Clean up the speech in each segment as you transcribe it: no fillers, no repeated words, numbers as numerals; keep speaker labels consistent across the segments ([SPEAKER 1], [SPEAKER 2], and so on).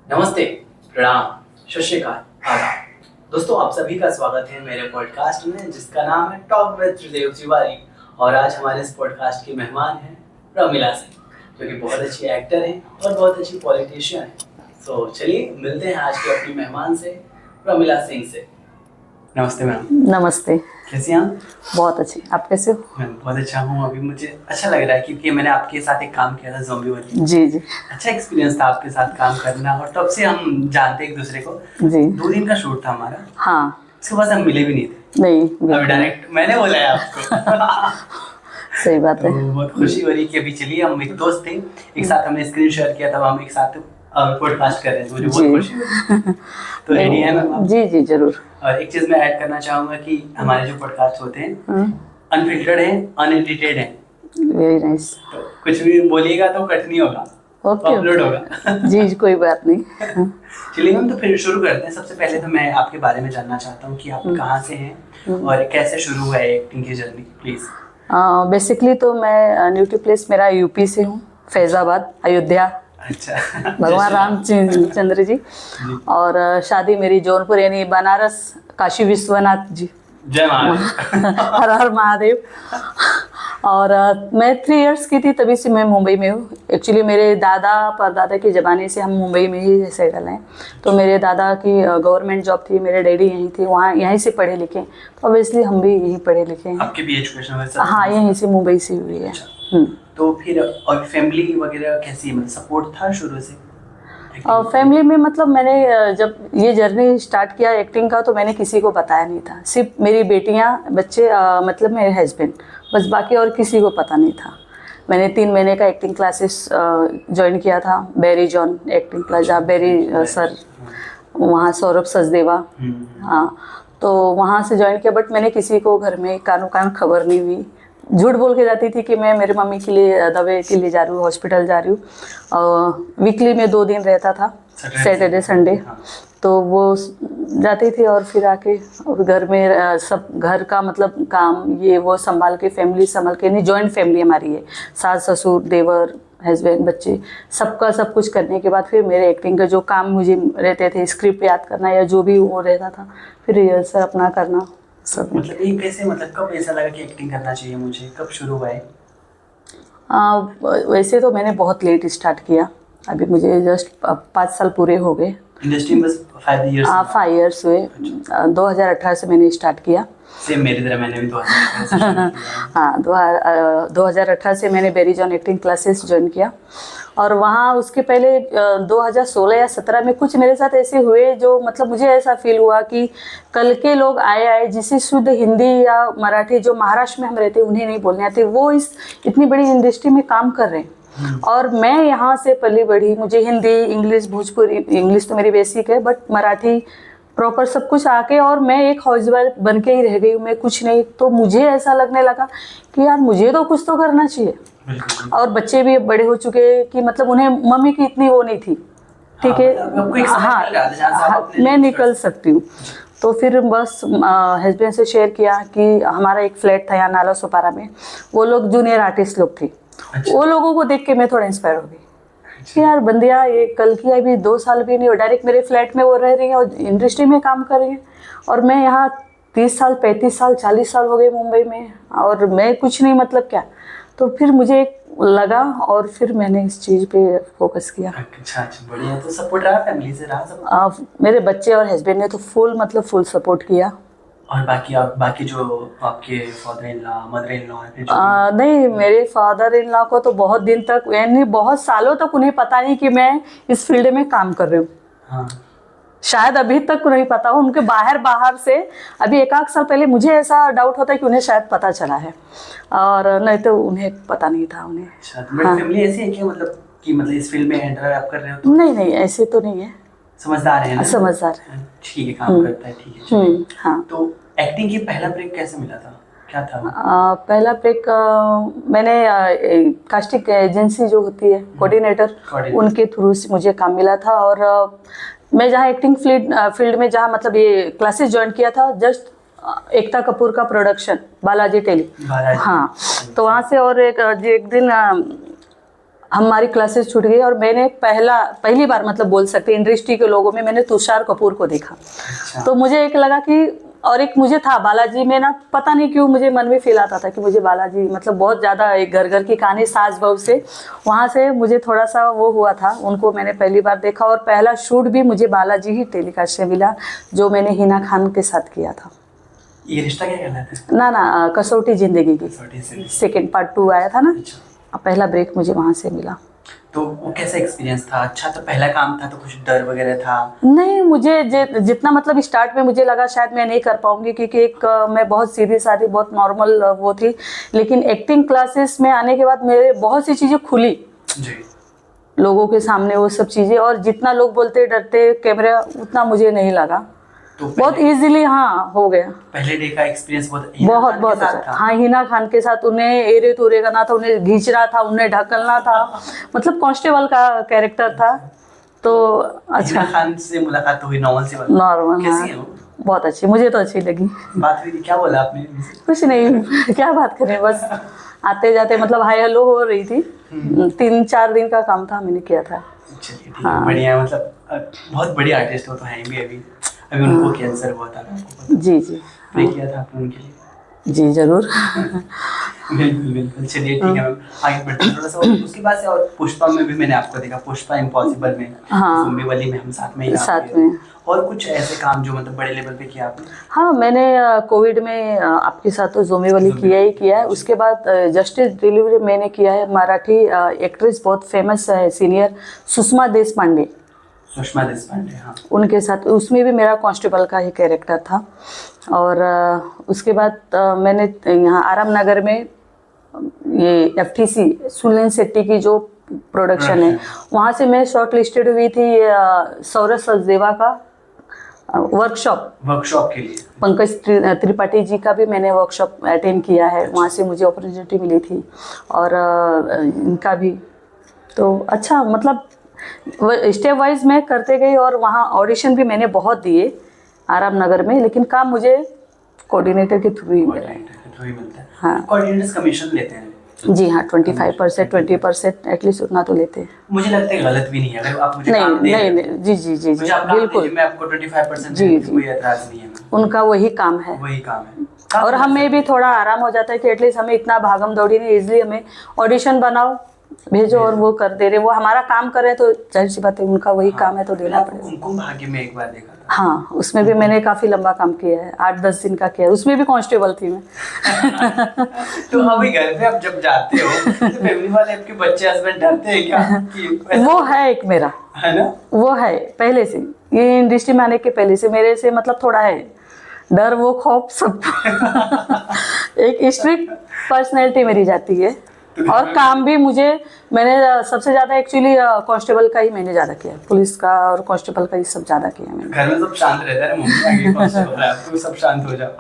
[SPEAKER 1] नमस्ते, प्रणाम, सत श्री अकाल, आदाब। दोस्तों आप सभी का स्वागत है मेरे पॉडकास्ट में जिसका नाम है टॉक विद त्रिदेव तिवारी। और आज हमारे इस पॉडकास्ट के मेहमान हैं प्रमिला सिंह, जो कि बहुत अच्छी एक्टर हैं और बहुत अच्छी पॉलिटिशियन हैं। तो चलिए मिलते हैं आज के अपनी मेहमान से, प्रमिला सिंह से। नमस्ते मैम।
[SPEAKER 2] नमस्ते।
[SPEAKER 1] कैसी हैं आप?
[SPEAKER 2] बहुत अच्छी, आप कैसे हो?
[SPEAKER 1] मैं बहुत अच्छा हूँ। अभी मुझे अच्छा लग रहा है क्योंकि मैंने आपके साथ एक काम किया था ज़ॉम्बी वाली।
[SPEAKER 2] जी जी।
[SPEAKER 1] अच्छा एक्सपीरियंस था आपके साथ काम करना, और तब से हम जानते एक दूसरे को।
[SPEAKER 2] जी।
[SPEAKER 1] 2 दिन का शूट था हमारा।
[SPEAKER 2] हाँ।
[SPEAKER 1] उसके बाद हम मिले भी नहीं थे।
[SPEAKER 2] नहीं।
[SPEAKER 1] अभी डायरेक्ट मैंने बोला है आपको।
[SPEAKER 2] सही बात है।
[SPEAKER 1] तो बहुत खुशी हो रही कि अभी चलिए हम एक दोस्त थे, एक साथ हमने स्क्रीन शेयर किया था, हम एक साथ पॉडकास्ट कर रहे थे, मुझे बहुत खुशी हुई। तो रेडी है मैम?
[SPEAKER 2] जी जी जरूर।
[SPEAKER 1] और एक चीज मैं ऐड करना चाहूंगा कि हमारे जो पॉडकास्ट होते हैं अनफिल्टर्ड है, अनएडिटेड है।
[SPEAKER 2] Very nice.
[SPEAKER 1] तो कुछ भी बोलिएगा तो कट नहीं होगा,
[SPEAKER 2] ओके
[SPEAKER 1] अपलोड होगा।
[SPEAKER 2] जी कोई बात नहीं।
[SPEAKER 1] चलिए मैम, तो फिर शुरू करते हैं। सबसे पहले तो मैं आपके बारे में जानना चाहता हूँ कि आप कहाँ से हैं और कैसे शुरू हुआ है एक्टिंग की जर्नी, प्लीज।
[SPEAKER 2] बेसिकली तो मैं न्यूट्री प्लेस मेरा यूपी से हूँ, फैजाबाद, अयोध्या।
[SPEAKER 1] अच्छा।
[SPEAKER 2] भगवान रामचंद्र जी। और शादी मेरी जौनपुर यानी बनारस, काशी विश्वनाथ जी।
[SPEAKER 1] जय महादेव।
[SPEAKER 2] हर हर महादेव। और मैं 3 इयर्स की थी तभी से मैं मुंबई में हूँ। एक्चुअली मेरे दादा परदादा के ज़माने से हम मुंबई में ही सेटल हैं। तो मेरे दादा की गवर्नमेंट जॉब थी, मेरे डैडी यहीं थे, वहाँ यहीं से पढ़े लिखे, तो ऑब्वियसली हम भी यहीं पढ़े लिखे हैं।
[SPEAKER 1] आपकी भी एजुकेशन?
[SPEAKER 2] हाँ यहीं से, मुंबई से हुई है।
[SPEAKER 1] तो फिर और फैमिली वगैरह कैसी, मतलब सपोर्ट था शुरू से?
[SPEAKER 2] फैमिली में मतलब मैंने जब ये जर्नी स्टार्ट किया एक्टिंग का तो मैंने किसी को बताया नहीं था, सिर्फ मेरी बेटियां, बच्चे, मतलब मेरे हस्बैंड, बस बाकी और किसी को पता नहीं था। मैंने 3 महीने का एक्टिंग क्लासेस ज्वाइन किया था, बेरी जॉन एक्टिंग क्लास, जहाँ बेरी सर, वहाँ सौरभ सचदेवा, हाँ, तो वहाँ से ज्वाइन किया। बट मैंने किसी को घर में कानो कान खबर नहीं हुई। झूठ बोल के जाती थी कि मैं मेरे मम्मी के लिए दवाई के लिए जा रही हूँ, हॉस्पिटल जा रही हूँ। वीकली में 2 दिन रहता था, सैटरडे संडे। तो वो जाती थी और फिर आके और घर में सब घर का मतलब काम ये वो संभाल के, फैमिली संभाल के, नहीं जॉइंट फैमिली हमारी है, सास ससुर देवर हस्बैंड बच्चे, सबका सब कुछ करने के बाद फिर मेरे एक्टिंग का जो काम मुझे रहते थे, स्क्रिप्ट याद करना या जो भी वो रहता था, फिर रिहर्सल अपना करना सब।
[SPEAKER 1] मतलब ये कैसे, मतलब कब ऐसा लगा कि एक्टिंग करना चाहिए मुझे, कब शुरू हुआ है?
[SPEAKER 2] वैसे तो मैंने बहुत लेट स्टार्ट किया, अभी मुझे जस्ट 5 साल पूरे हो गए
[SPEAKER 1] इंडस्ट्री में। 5 इयर्स?
[SPEAKER 2] 5 इयर्स हुए। 2018 से मैंने स्टार्ट किया।
[SPEAKER 1] सेम मेरी तरह, मैंने भी 2018 से शुरू किया।
[SPEAKER 2] हाँ, 2018 से मैंने Barry John acting classes join किया। और वहाँ उसके पहले 2016 या 17 में कुछ मेरे साथ ऐसे हुए जो मतलब मुझे ऐसा फील हुआ कि कल के लोग आए जिसे शुद्ध हिंदी या मराठी, जो महाराष्ट्र में हम रहते हैं उन्हें नहीं बोलने आते, वो इस इतनी बड़ी इंडस्ट्री में काम कर रहे हैं। और मैं यहाँ से पली बढ़ी, मुझे हिंदी, इंग्लिश, भोजपुरी, इंग्लिश तो मेरी बेसिक है, बट मराठी प्रॉपर सब कुछ आके, और मैं एक हाउसवाइफ बन के ही रह गई हूँ, मैं कुछ नहीं। तो मुझे ऐसा लगने लगा कि यार मुझे तो कुछ तो करना चाहिए। और बच्चे भी बड़े हो चुके कि मतलब उन्हें मम्मी की इतनी वो नहीं थी, ठीक है, हाँ मैं निकल सकती हूँ। तो फिर बस हस्बैंड से शेयर किया कि हमारा एक फ्लैट था यहाँ नाला सुपारा में, वो लोग जूनियर आर्टिस्ट लोग थे। वो लोगों को देख के मैं थोड़ा इंस्पायर हो गई, यार बंदिया ये कल की अभी 2 साल भी नहीं हो, डायरेक्ट मेरे फ्लैट में वो रह रही है और इंडस्ट्री में काम कर रही है, और मैं यहाँ 30 साल 35 साल 40 साल हो गए मुंबई में, और मैं कुछ नहीं, मतलब क्या। तो फिर मुझे लगा और फिर मैंने इस चीज़ पे फोकस किया।
[SPEAKER 1] अच्छा बढ़िया। तो सपोर्ट रहा फैमिली से, रहा सब?
[SPEAKER 2] मेरे बच्चे और हस्बैंड ने तो फुल सपोर्ट किया।
[SPEAKER 1] और बाकी जो आपके father in law, mother in law?
[SPEAKER 2] नहीं, मेरे फादर इन लॉ को तो बहुत दिन तक, यानी बहुत सालों तक उन्हें पता नहीं कि मैं इस फील्ड में काम कर रही हूँ।
[SPEAKER 1] हाँ।
[SPEAKER 2] शायद अभी तक नहीं पता हो, उनके बाहर से अभी 1-8 साल पहले मुझे ऐसा डाउट होता है कि उन्हें शायद पता चला है, और नहीं तो उन्हें पता नहीं था उन्हें।
[SPEAKER 1] अच्छा, तो फैमिली ऐसी है कि मतलब इस फील्ड में एंटर आप कर रहे हो तो?
[SPEAKER 2] नहीं ऐसे तो नहीं है,
[SPEAKER 1] समझदार है ना?
[SPEAKER 2] समझदार है,
[SPEAKER 1] ठीक है, काम करता है, ठीक है।
[SPEAKER 2] हाँ।
[SPEAKER 1] तो एक्टिंग की पहला ब्रेक कैसे मिला था, क्या था?
[SPEAKER 2] पहला ब्रेक मैंने कास्टिंग एजेंसी जो होती है, कोऑर्डिनेटर, उनके थ्रू से मुझे काम मिला था। और मैं जहाँ एक्टिंग फील्ड में जहाँ मतलब ये क्लासेस ज्वाइन किया था, जस्ट एकता कपूर का प्रोडक्शन, बालाजी टेली, हाँ, तो वहाँ से। और एक दिन हमारी क्लासेस छूट गई और मैंने पहली बार मतलब बोल सकते इंडस्ट्री के लोगों में मैंने तुषार कपूर को देखा।
[SPEAKER 1] अच्छा।
[SPEAKER 2] तो मुझे एक लगा कि और एक मुझे था बालाजी में ना, पता नहीं क्यों मुझे मन में फील आता था कि मुझे बालाजी मतलब बहुत ज़्यादा एक घर घर की कहानी सास बहू से, वहाँ से मुझे थोड़ा सा वो हुआ था। उनको मैंने पहली बार देखा और पहला शूट भी मुझे बालाजी ही टेलीकास्ट से मिला, जो मैंने हिना खान के साथ किया था।
[SPEAKER 1] ये रिश्ता क्या कहलाता है?
[SPEAKER 2] ना कसौटी जिंदगी की
[SPEAKER 1] छोटी सी।
[SPEAKER 2] सेकेंड पार्ट 2 आया था ना,
[SPEAKER 1] अच्छा।
[SPEAKER 2] पहला ब्रेक मुझे वहाँ से मिला।
[SPEAKER 1] तो वो कैसा एक्सपीरियंस था? अच्छा, तो पहला काम था तो कुछ डर वगैरह था?
[SPEAKER 2] नहीं, मुझे जितना मतलब स्टार्ट में मुझे लगा शायद मैं नहीं कर पाऊंगी, क्योंकि एक मैं बहुत सीधी सादी बहुत नॉर्मल वो थी। लेकिन एक्टिंग क्लासेस में आने के बाद मेरे बहुत सी चीज़ें खुली
[SPEAKER 1] जी।
[SPEAKER 2] लोगों के सामने, वो सब चीज़ें। और जितना लोग बोलते डरते कैमरा, उतना मुझे नहीं लगा।
[SPEAKER 1] तो
[SPEAKER 2] बहुत इजीली हाँ हो गया।
[SPEAKER 1] पहले डे का एक्सपीरियंस
[SPEAKER 2] बहुत अच्छा। हाँ, हिना खान के साथ उन्हें एरे तोरे करना था, उन्हें खींचना था, उन्हें ढकलना था, मतलब कांस्टेबल का कैरेक्टर था। तो अच्छा,
[SPEAKER 1] हिना खान से मुलाकात हुई, नॉर्मल सी बात?
[SPEAKER 2] नॉर्मल।
[SPEAKER 1] कैसी है वो?
[SPEAKER 2] बहुत अच्छी, मुझे तो अच्छी लगी।
[SPEAKER 1] बात हुई थी, क्या बोला आपने?
[SPEAKER 2] कुछ नहीं क्या बात करें, बस आते जाते मतलब हाय हेलो हो रही थी। 3-4 दिन का काम था, मैंने किया था।
[SPEAKER 1] चलिए ठीक है, बढ़िया। मतलब बहुत बड़ी आर्टिस्ट हो तो है भी। अभी उनको कैंसर हुआ था, आपको पता?
[SPEAKER 2] जी जी,
[SPEAKER 1] प्रे किया था आपने उनके लिए?
[SPEAKER 2] जी जरूर।
[SPEAKER 1] बिल्कुल बिल्कुल। चलिए ठीक है मैम, आगे बढ़ते हैं थोड़ा सा। उसके बाद से और पुष्पा में भी मैंने आपको देखा, पुष्पा इम्पॉसिबल में,
[SPEAKER 2] हाँ,
[SPEAKER 1] ज़ोंबी वाली में हम साथ में ही
[SPEAKER 2] साथ
[SPEAKER 1] किए।
[SPEAKER 2] में।
[SPEAKER 1] और कुछ ऐसे काम जो मतलब बड़े लेवल पे किया आपने?
[SPEAKER 2] हाँ, मैंने कोविड में आपके साथ तो ज़ोंबी वाली किया ही किया है। उसके बाद जस्टिस डिलीवरी मैंने किया है। मराठी एक्ट्रेस बहुत फेमस है सीनियर, सुषमा देशपांडे।
[SPEAKER 1] सुषमा देशपांडे, हाँ।
[SPEAKER 2] उनके साथ उसमें भी मेरा कांस्टेबल का ही कैरेक्टर था। और उसके बाद मैंने यहाँ आराम नगर में ये FTC सुनील शेट्टी की जो प्रोडक्शन है, वहाँ से मैं शॉर्ट लिस्टेड हुई थी सौरभ सचदेवा का
[SPEAKER 1] वर्कशॉप के लिए।
[SPEAKER 2] पंकज त्रिपाठी जी का भी मैंने वर्कशॉप अटेंड किया है, वहाँ से मुझे अपॉर्चुनिटी मिली थी। और इनका भी तो अच्छा, मतलब स्टेप वाइज मैं करते गई। और वहाँ ऑडिशन भी मैंने बहुत दिए आराम नगर में, लेकिन काम मुझे कोऑर्डिनेटर के थ्रू ही मिला है।
[SPEAKER 1] मिलता है।
[SPEAKER 2] हाँ,
[SPEAKER 1] कोऑर्डिनेटर्स कमीशन लेते हैं?
[SPEAKER 2] जी हाँ, 25%, 20% एटलीस्ट उतना तो लेते हैं।
[SPEAKER 1] मुझे लगता है गलत भी नहीं है, अगर आप मुझे
[SPEAKER 2] नहीं
[SPEAKER 1] काम दे रहे
[SPEAKER 2] नहीं
[SPEAKER 1] हो,
[SPEAKER 2] नहीं, जी जी जी
[SPEAKER 1] मुझे
[SPEAKER 2] जी,
[SPEAKER 1] आप काम
[SPEAKER 2] बिल्कुल।
[SPEAKER 1] दीजिए, मैं आपको 25%
[SPEAKER 2] जी
[SPEAKER 1] देने
[SPEAKER 2] जी,
[SPEAKER 1] की कोई एतराज नहीं है।
[SPEAKER 2] उनका वही काम है,
[SPEAKER 1] वही काम है।
[SPEAKER 2] और हमें भी थोड़ा आराम हो जाता है कि एटलीस्ट हमें इतना भागम दौड़ी नहीं, इजली हमें ऑडिशन बनाओ भेजो और वो कर दे रहे, वो हमारा काम कर रहे हैं, तो जाहिर सी बात है उनका वही काम है तो देना पड़ेगा।
[SPEAKER 1] कुमकुम भाग्य में एक बार देखा था।
[SPEAKER 2] हाँ, उसमें भी मैंने काफ़ी लंबा काम किया है, 8-10 दिन का किया है, उसमें भी कांस्टेबल थी मैं।
[SPEAKER 1] तो अभी घर पे आप जब जाते हो तो फैमिली वाले, आपके बच्चे, हस्बैंड डरते हैं क्या कि
[SPEAKER 2] वो है एक मेरा,
[SPEAKER 1] है ना?
[SPEAKER 2] वो है पहले से, ये इंडस्ट्री में आने के पहले से मेरे से मतलब थोड़ा है डर, वो खौफ सब। एक स्ट्रिक्ट पर्सनैलिटी मेरी जाती है। और काम भी मैंने सबसे ज़्यादा एक्चुअली कांस्टेबल का ही मैंने ज़्यादा किया, पुलिस का और कांस्टेबल का ही सब ज़्यादा किया मैंने।
[SPEAKER 1] घर में सब शांत रहता है, मम्मी आगे कांस्टेबल है, तो सब शांत हो जाओ।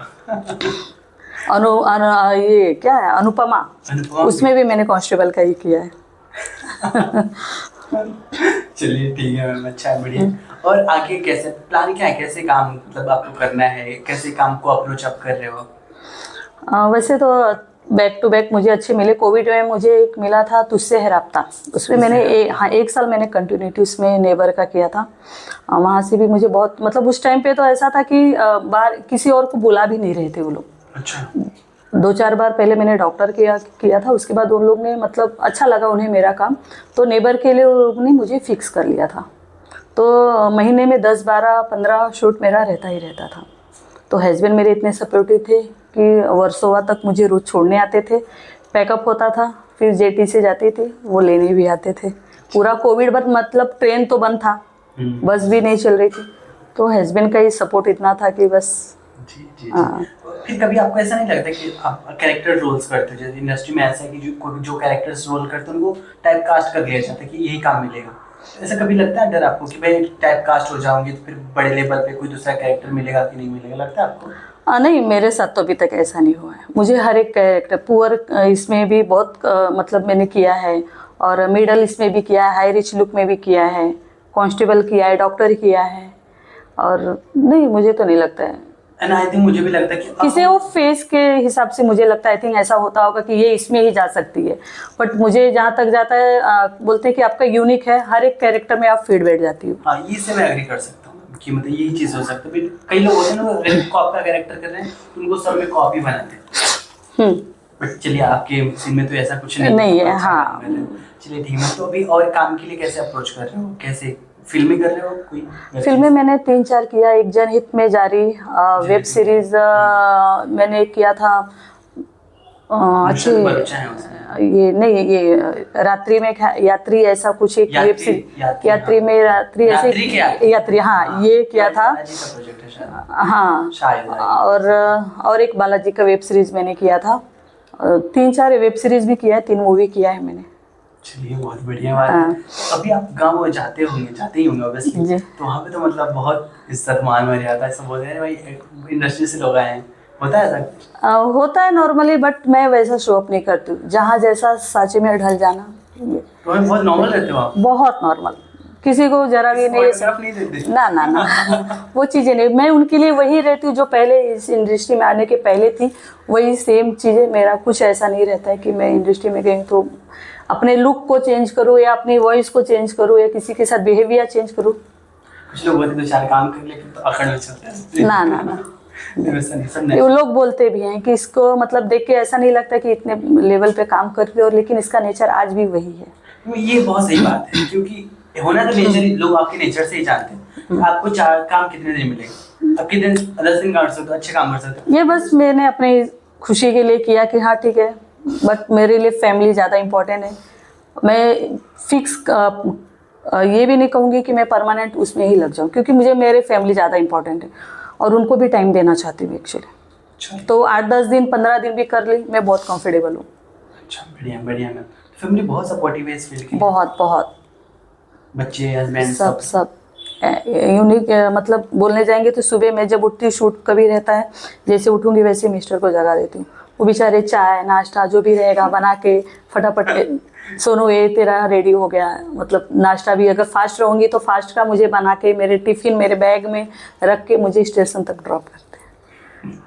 [SPEAKER 2] ये क्या है, अनुपमा, उसमें भी मैंने कांस्टेबल का ही किया है।
[SPEAKER 1] चलिए ठीक है मैम, अच्छा है, बढ़िया। और आगे कैसे प्लान, क्या है, कैसे काम मतलब आपको करना है, कैसे काम को अप्रोच आप कर रहे हो?
[SPEAKER 2] वैसे तो बैक टू बैक मुझे अच्छे मिले। कोविड में मुझे एक मिला था तुझसे है राब्ता, उसमें मैंने एक साल मैंने कंटिन्यूटी उसमें नेबर का किया था। वहाँ से भी मुझे बहुत मतलब उस टाइम पे तो ऐसा था कि बाहर किसी और को बुला भी नहीं रहे थे वो लोग।
[SPEAKER 1] अच्छा।
[SPEAKER 2] 2-4 बार पहले मैंने डॉक्टर किया था, उसके बाद उन लोग ने मतलब अच्छा लगा उन्हें मेरा काम, तो नेबर के लिए उन लोगों ने मुझे फिक्स कर लिया था। तो महीने में 10, 12, 15 शूट मेरा रहता ही रहता था। तो हस्बैंड मेरे इतने सपोर्टिव थे कि वर्सोवा तक मुझे रोज छोड़ने आते थे, पैकअप होता था, फिर जेटी से जाती थी, वो लेने भी आते थे। पूरा कोविड बाद मतलब ट्रेन तो बंद था, बस भी नहीं चल रही थी, तो हस्बैंड का ही सपोर्ट इतना था कि बस।
[SPEAKER 1] जी जी। फिर कभी आपको ऐसा नहीं लगता कि आप कैरेक्टर रोल्स करते हो, जैसे इंडस्ट्री में ऐसा है कि जो कैरेक्टर्स रोल करते हैं उनको टाइप कास्ट कर लिया जाता है कि यही काम मिलेगा, ऐसा कभी लगता है डर आपको कि भाई टाइप कास्ट हो जाओगे तो फिर बड़े लेवल पे कोई दूसरा कैरेक्टर मिलेगा कि नहीं मिलेगा, लगता है आपको?
[SPEAKER 2] नहीं, मेरे साथ तो अभी तक ऐसा नहीं हुआ है। मुझे हर एक कैरेक्टर पुअर इसमें भी बहुत मतलब मैंने किया है, और मिडल इसमें भी किया है, हाई रिच लुक में भी किया है, कांस्टेबल किया है, डॉक्टर किया है, और नहीं मुझे तो नहीं लगता है
[SPEAKER 1] एंड आई थिंक मुझे भी लगता है कि
[SPEAKER 2] किसी वो फेस के हिसाब से मुझे लगता है आई थिंक ऐसा होता होगा कि ये इसमें ही जा सकती है, बट मुझे जहाँ तक जाता है बोलते हैं कि आपका यूनिक है, हर एक कैरेक्टर में आप फिट बैठ जाती हो।
[SPEAKER 1] हाँ, ये से मैं एग्री कर सकता हूँ कि मतलब यही चीज़ हो सकती है। कई लोग होते हैं ना कॉप का कैरेक्टर कर रहे हैं तो उनको सब में कॉपी बनाते हैं। बट चलिए आपके सीन में तो ऐसा कुछ नहीं
[SPEAKER 2] है। हाँ,
[SPEAKER 1] चलिए ठीक है। तो अभी और काम के लिए कैसे अप्रोच कर रहे हो, कैसे फिल्में कर रहे हो? कोई
[SPEAKER 2] फिल्में मैंने 3-4 किया। एक जनहित में जारी वेब सीरीज मैंने किया था। अच्छी ये नहीं, ये रात्रि में यात्री ऐसा कुछ एक वेब सीरीज, यात्री में रात्रि ऐसे यात्री, हाँ ये किया था। हाँ, और एक बालाजी का वेब सीरीज मैंने किया था। 3-4 वेब सीरीज भी किया है, 3 मूवी किया है मैंने।
[SPEAKER 1] चलिए बहुत बढ़िया बात है। अभी आप गाँव जाते ही होंगे ऑब्वियसली, तो वहाँ पे तो मतलब बहुत इज्जत मान मर्यादा सब बोलते हैं भाई इंडस्ट्री से लोग आए हैं, होता है ऐसा?
[SPEAKER 2] होता है नॉर्मली, बट मैं वैसा शो अप नहीं करती हूँ। जहाँ जैसा सांचे में ढल जाना,
[SPEAKER 1] तो बहुत नॉर्मल रहते हो आप?
[SPEAKER 2] बहुत नॉर्मल, किसी को जरा भी नहीं ना वो चीज़ें नहीं। मैं उनके लिए वही रहती हूँ जो पहले इस इंडस्ट्री में आने के पहले थी, वही सेम चीज़ें। मेरा कुछ ऐसा नहीं रहता है कि मैं इंडस्ट्री में गई तो अपने लुक को चेंज करूँ या अपनी वॉइस को चेंज करूँ या किसी के साथ बिहेवियर चेंज करूँ।
[SPEAKER 1] कुछ लोग बोलते हैं 2-4 काम कर लेकिन तो अकड़ में चलते हैं।
[SPEAKER 2] ना वो लोग बोलते भी हैं कि इसको मतलब देख के ऐसा नहीं लगता कि इतने लेवल पे काम कर रही है, और लेकिन इसका नेचर आज भी वही है।
[SPEAKER 1] ये बहुत सही बात है, क्योंकि होना तो नेचर, लोग आपके नेचर से ही जानते हैं। आपको 4 काम कितने दिन मिलेंगे? अब कितने 10 दिन कर सकते हो, अच्छे काम कर सकते हो।
[SPEAKER 2] ये बस मैंने अपनी खुशी के लिए किया कि हाँ ठीक है, बट मेरे लिए फैमिली ज़्यादा इम्पोर्टेंट है। मैं फिक्स ये भी नहीं कहूँगी कि मैं परमानेंट उसमें ही लग जाऊँ, क्योंकि मुझे मेरे फैमिली ज़्यादा इम्पोर्टेंट है और उनको भी टाइम देना चाहती हूँ एक्चुअली। तो 8-10 दिन 15 दिन भी कर ली, मैं बहुत कंफर्टेबल हूँ।
[SPEAKER 1] अच्छा, बढ़िया बढ़िया मैम। फैमिली बहुत सपोर्टिव है इस फील्ड की?
[SPEAKER 2] बहुत
[SPEAKER 1] बच्चे, हस्बैंड,
[SPEAKER 2] सब यूनिक। मतलब बोलने जाएंगे तो सुबह मैं जब उठती, शूट कभी रहता है, जैसे उठूंगी वैसे मिस्टर को जगा देती हूँ। वो बेचारे चाय नाश्ता जो भी रहेगा बना के फटाफट, सोनू ये तेरा रेडी हो गया है। मतलब नाश्ता भी अगर फास्ट रहूँगी तो फास्ट का मुझे बना के मेरे टिफ़िन मेरे बैग में रख के मुझे स्टेशन तक ड्रॉप करते हैं।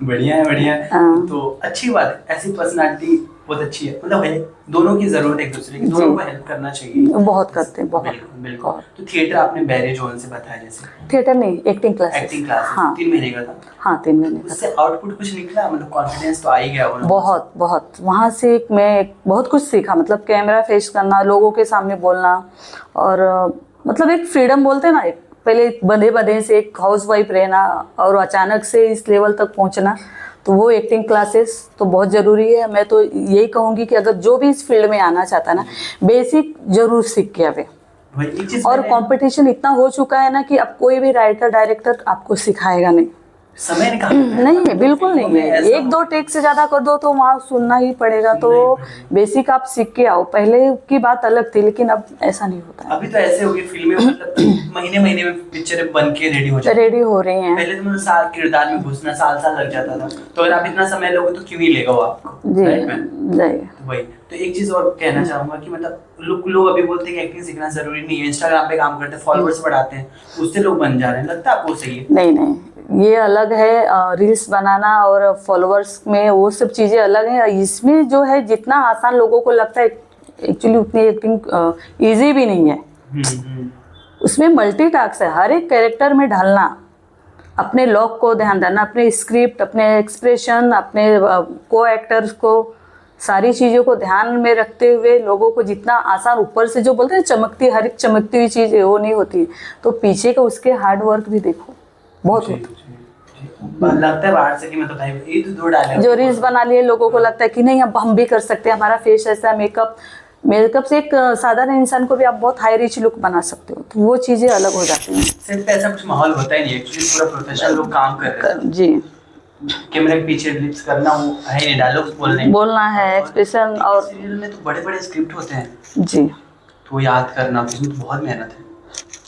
[SPEAKER 1] बढ़िया है, बढ़िया है। तो अच्छी बात है, ऐसी पर्सनालिटी बहुत अच्छी है। मतलब है, दोनों की जरूरत है एक दूसरे की, दोनों को हेल्प करना चाहिए।
[SPEAKER 2] बहुत करते हैं, बहुत।
[SPEAKER 1] बिल्कुल। तो थिएटर आपने बैरे जोन से बताया, जैसे
[SPEAKER 2] थिएटर नहीं, एक्टिंग क्लास।
[SPEAKER 1] हाँ, 3 महीने का था।
[SPEAKER 2] हाँ, 3 महीने का।
[SPEAKER 1] उससे आउटपुट कुछ निकला? मतलब कॉन्फिडेंस तो आ ही गया होगा?
[SPEAKER 2] बहुत वहाँ से मैं बहुत कुछ सीखा। मतलब कैमरा फेस करना, लोगों के सामने बोलना, और मतलब एक फ्रीडम बोलते हैं ना, एक पहले बंधे से एक हाउसवाइफ रहना और अचानक से इस लेवल तक पहुँचना, तो वो एक्टिंग क्लासेस तो बहुत ज़रूरी है। मैं तो यही कहूँगी कि अगर जो भी इस फील्ड में आना चाहता है ना, बेसिक ज़रूर सीख के आवे। और कंपटीशन इतना हो चुका है ना कि अब कोई भी राइटर डायरेक्टर आपको सिखाएगा नहीं।
[SPEAKER 1] समय
[SPEAKER 2] नहीं है, बिल्कुल नहीं है। 1-2 टेक से ज़्यादा कर दो तो वहाँ सुनना ही पड़ेगा। तो बेसिक आप सीख के आओ। पहले की बात अलग थी, लेकिन अब ऐसा नहीं होता है।
[SPEAKER 1] अभी तो ऐसे हो गई फिल्में, मतलब महीने में पिक्चरें बन के रेडी हो
[SPEAKER 2] रही हैं।
[SPEAKER 1] पहले तो मतलब साल किरदार में घुसना साल लग जाता था। तो अगर आप इतना समय लोगे तो क्यों ही लेगा वो आपको?
[SPEAKER 2] जी,
[SPEAKER 1] तो वही। तो एक चीज और कहना चाहूंगा कि मतलब लोग अभी बोलते हैं कि एक्टिंग सीखना जरूरी नहीं है, इंस्टाग्राम पे काम करते हैं, फॉलोअर्स बढ़ाते हैं, उससे लोग बन जा रहे हैं। लगता है आपको सही है? नहीं, ये अलग है। रील्स बनाना और फॉलोअर्स में वो सब चीज़ें अलग है। इसमें जो है जितना आसान लोगों को लगता है, एक्चुअली उतनी एक्टिंग ईजी भी नहीं है। उसमें मल्टीटास्क है, हर एक कैरेक्टर में ढलना, अपने लॉक को ध्यान देना, अपने स्क्रिप्ट, अपने एक्सप्रेशन, अपने को एक्टर्स को, सारी चीज़ों को ध्यान में रखते हुए लोगों को जितना आसान, ऊपर से जो बोलते हैं चमकती, हर एक चमकती हुई चीज़ वो नहीं होती। तो पीछे का उसके हार्ड वर्क भी देखो, बहुत लगता है बाहर से कि मतलब भाई ये तो 2 डायलॉग
[SPEAKER 2] जो रील्स बना लिए, लोगों को लगता है कि नहीं अब हम भी कर सकते हैं, हमारा फेस ऐसा है, मेकअप से एक साधारण इंसान को भी आप बहुत हाई रिच लुक बना सकते हो। तो वो चीज़ें अलग हो जाती हैं।
[SPEAKER 1] सेट पे ऐसा कुछ माहौल होता ही नहीं, एक्चुअली पूरा प्रोफेशनल लोग काम कर रहे हैं।
[SPEAKER 2] जी,
[SPEAKER 1] कैमरे के पीछे लिप्स करना वो है नहीं, डायलॉग्स
[SPEAKER 2] बोलना है, एक्सप्रेशन। और
[SPEAKER 1] सीरियल में तो बड़े स्क्रिप्ट होते हैं
[SPEAKER 2] जी,
[SPEAKER 1] तो याद करना, उसमें तो बहुत मेहनत है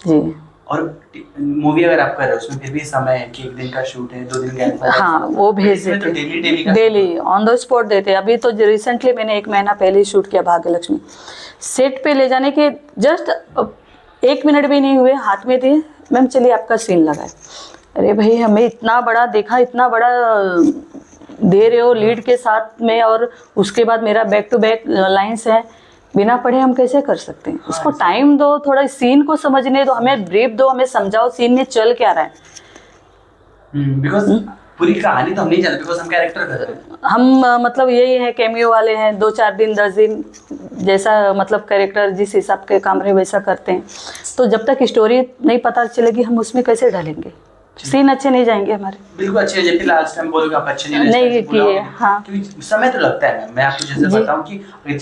[SPEAKER 2] जी।
[SPEAKER 1] और मूवी अगर आप कर रहे हो उसमें फिर भी समय है कि 1 दिन का शूट है, 2 दिन का।
[SPEAKER 2] हाँ, वो भेज देते, डेली ऑन द स्पॉट देते। अभी तो रिसेंटली मैंने 1 महीना पहले शूट किया भाग्यलक्ष्मी। सेट पे ले जाने के जस्ट 1 मिनट भी नहीं हुए, हाथ में दिए, मैम चलिए आपका सीन लगाए। अरे भाई हमें इतना बड़ा देखा, इतना बड़ा दे रहे हो लीड के साथ में, और उसके बाद मेरा बैक टू बैक लाइंस है, बिना पढ़े हम कैसे कर सकते हैं? उसको टाइम दो, थोड़ा सीन को समझने दो, हमें ब्रीफ दो, हमें समझाओ सीन में चल क्या रहा है।
[SPEAKER 1] बिकॉज पूरी कहानी तो हम नहीं जानते, बिकॉज हम कैरेक्टर कर रहे हैं।
[SPEAKER 2] हम मतलब यही है, कैमियो वाले हैं, 2-4 दिन 10 दिन जैसा मतलब कैरेक्टर जिस हिसाब के काम रहे वैसा करते हैं। तो जब तक स्टोरी नहीं पता चलेगी हम उसमें कैसे ढलेंगे, सीन अच्छे नहीं जाएंगे हमारे।
[SPEAKER 1] बिल्कुल अच्छे, जबकि लास्ट टाइम बोलोगे आप अच्छे
[SPEAKER 2] नहीं किए। हाँ,
[SPEAKER 1] क्योंकि समय तो लगता है। मैं आपको जैसे बताऊं कि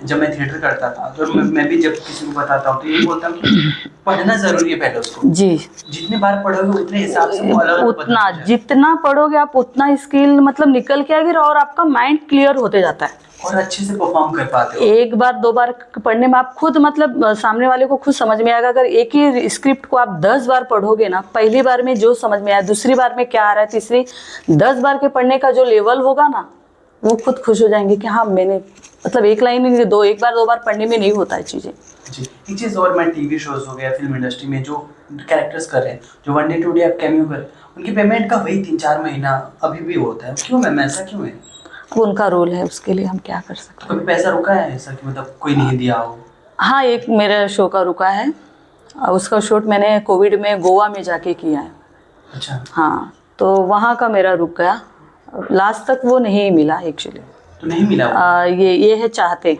[SPEAKER 1] जब मैं थिएटर करता था तो मैं भी जब किसी को बताता हूँ तो यही बोलता हूँ कि पढ़ना जरूरी है पहले उसको।
[SPEAKER 2] जी,
[SPEAKER 1] जितनी बार पढ़ोगे उतने हिसाब से वो अलग
[SPEAKER 2] उतना जितना पढ़ोगे आप उतना स्किल मतलब निकल के आएगी और आपका माइंड क्लियर होते जाता है
[SPEAKER 1] और अच्छे से परफॉर्म कर पाते हो।
[SPEAKER 2] 1 बार 2 बार पढ़ने में आप खुद मतलब सामने वाले को खुद समझ में आएगा। अगर एक ही स्क्रिप्ट को आप 10 बार पढ़ोगे ना, पहली बार में जो समझ में आया, दूसरी बार में क्या आ रहा है, तीसरी 10 बार के पढ़ने का जो लेवल होगा ना, वो खुद खुश हो जाएंगे कि हाँ मैंने मतलब एक लाइन नहीं, 1 बार 2 बार पढ़ने में नहीं होता है चीजें।
[SPEAKER 1] जी, एक चीज और, मैं टीवी शोज हो गया, फिल्म इंडस्ट्री में जो कैरेक्टर्स कर रहे हैं, जो 1 डे 2 डे आप कैमियो कर, उनकी पेमेंट का वही 3-4 महीना अभी भी होता है। क्यों मैम, ऐसा क्यों है?
[SPEAKER 2] अब उनका रोल है, उसके लिए हम क्या कर सकते हैं।
[SPEAKER 1] कभी पैसा रुका है ऐसा कि मतलब कोई नहीं दिया हो?
[SPEAKER 2] हाँ, एक मेरे शो का रुका है, उसका शूट मैंने कोविड में गोवा में जाके किया है।
[SPEAKER 1] अच्छा।
[SPEAKER 2] हाँ, तो वहाँ का मेरा रुक गया, लास्ट तक वो नहीं मिला एक्चुअली।
[SPEAKER 1] तो नहीं मिला
[SPEAKER 2] ये है चाहते।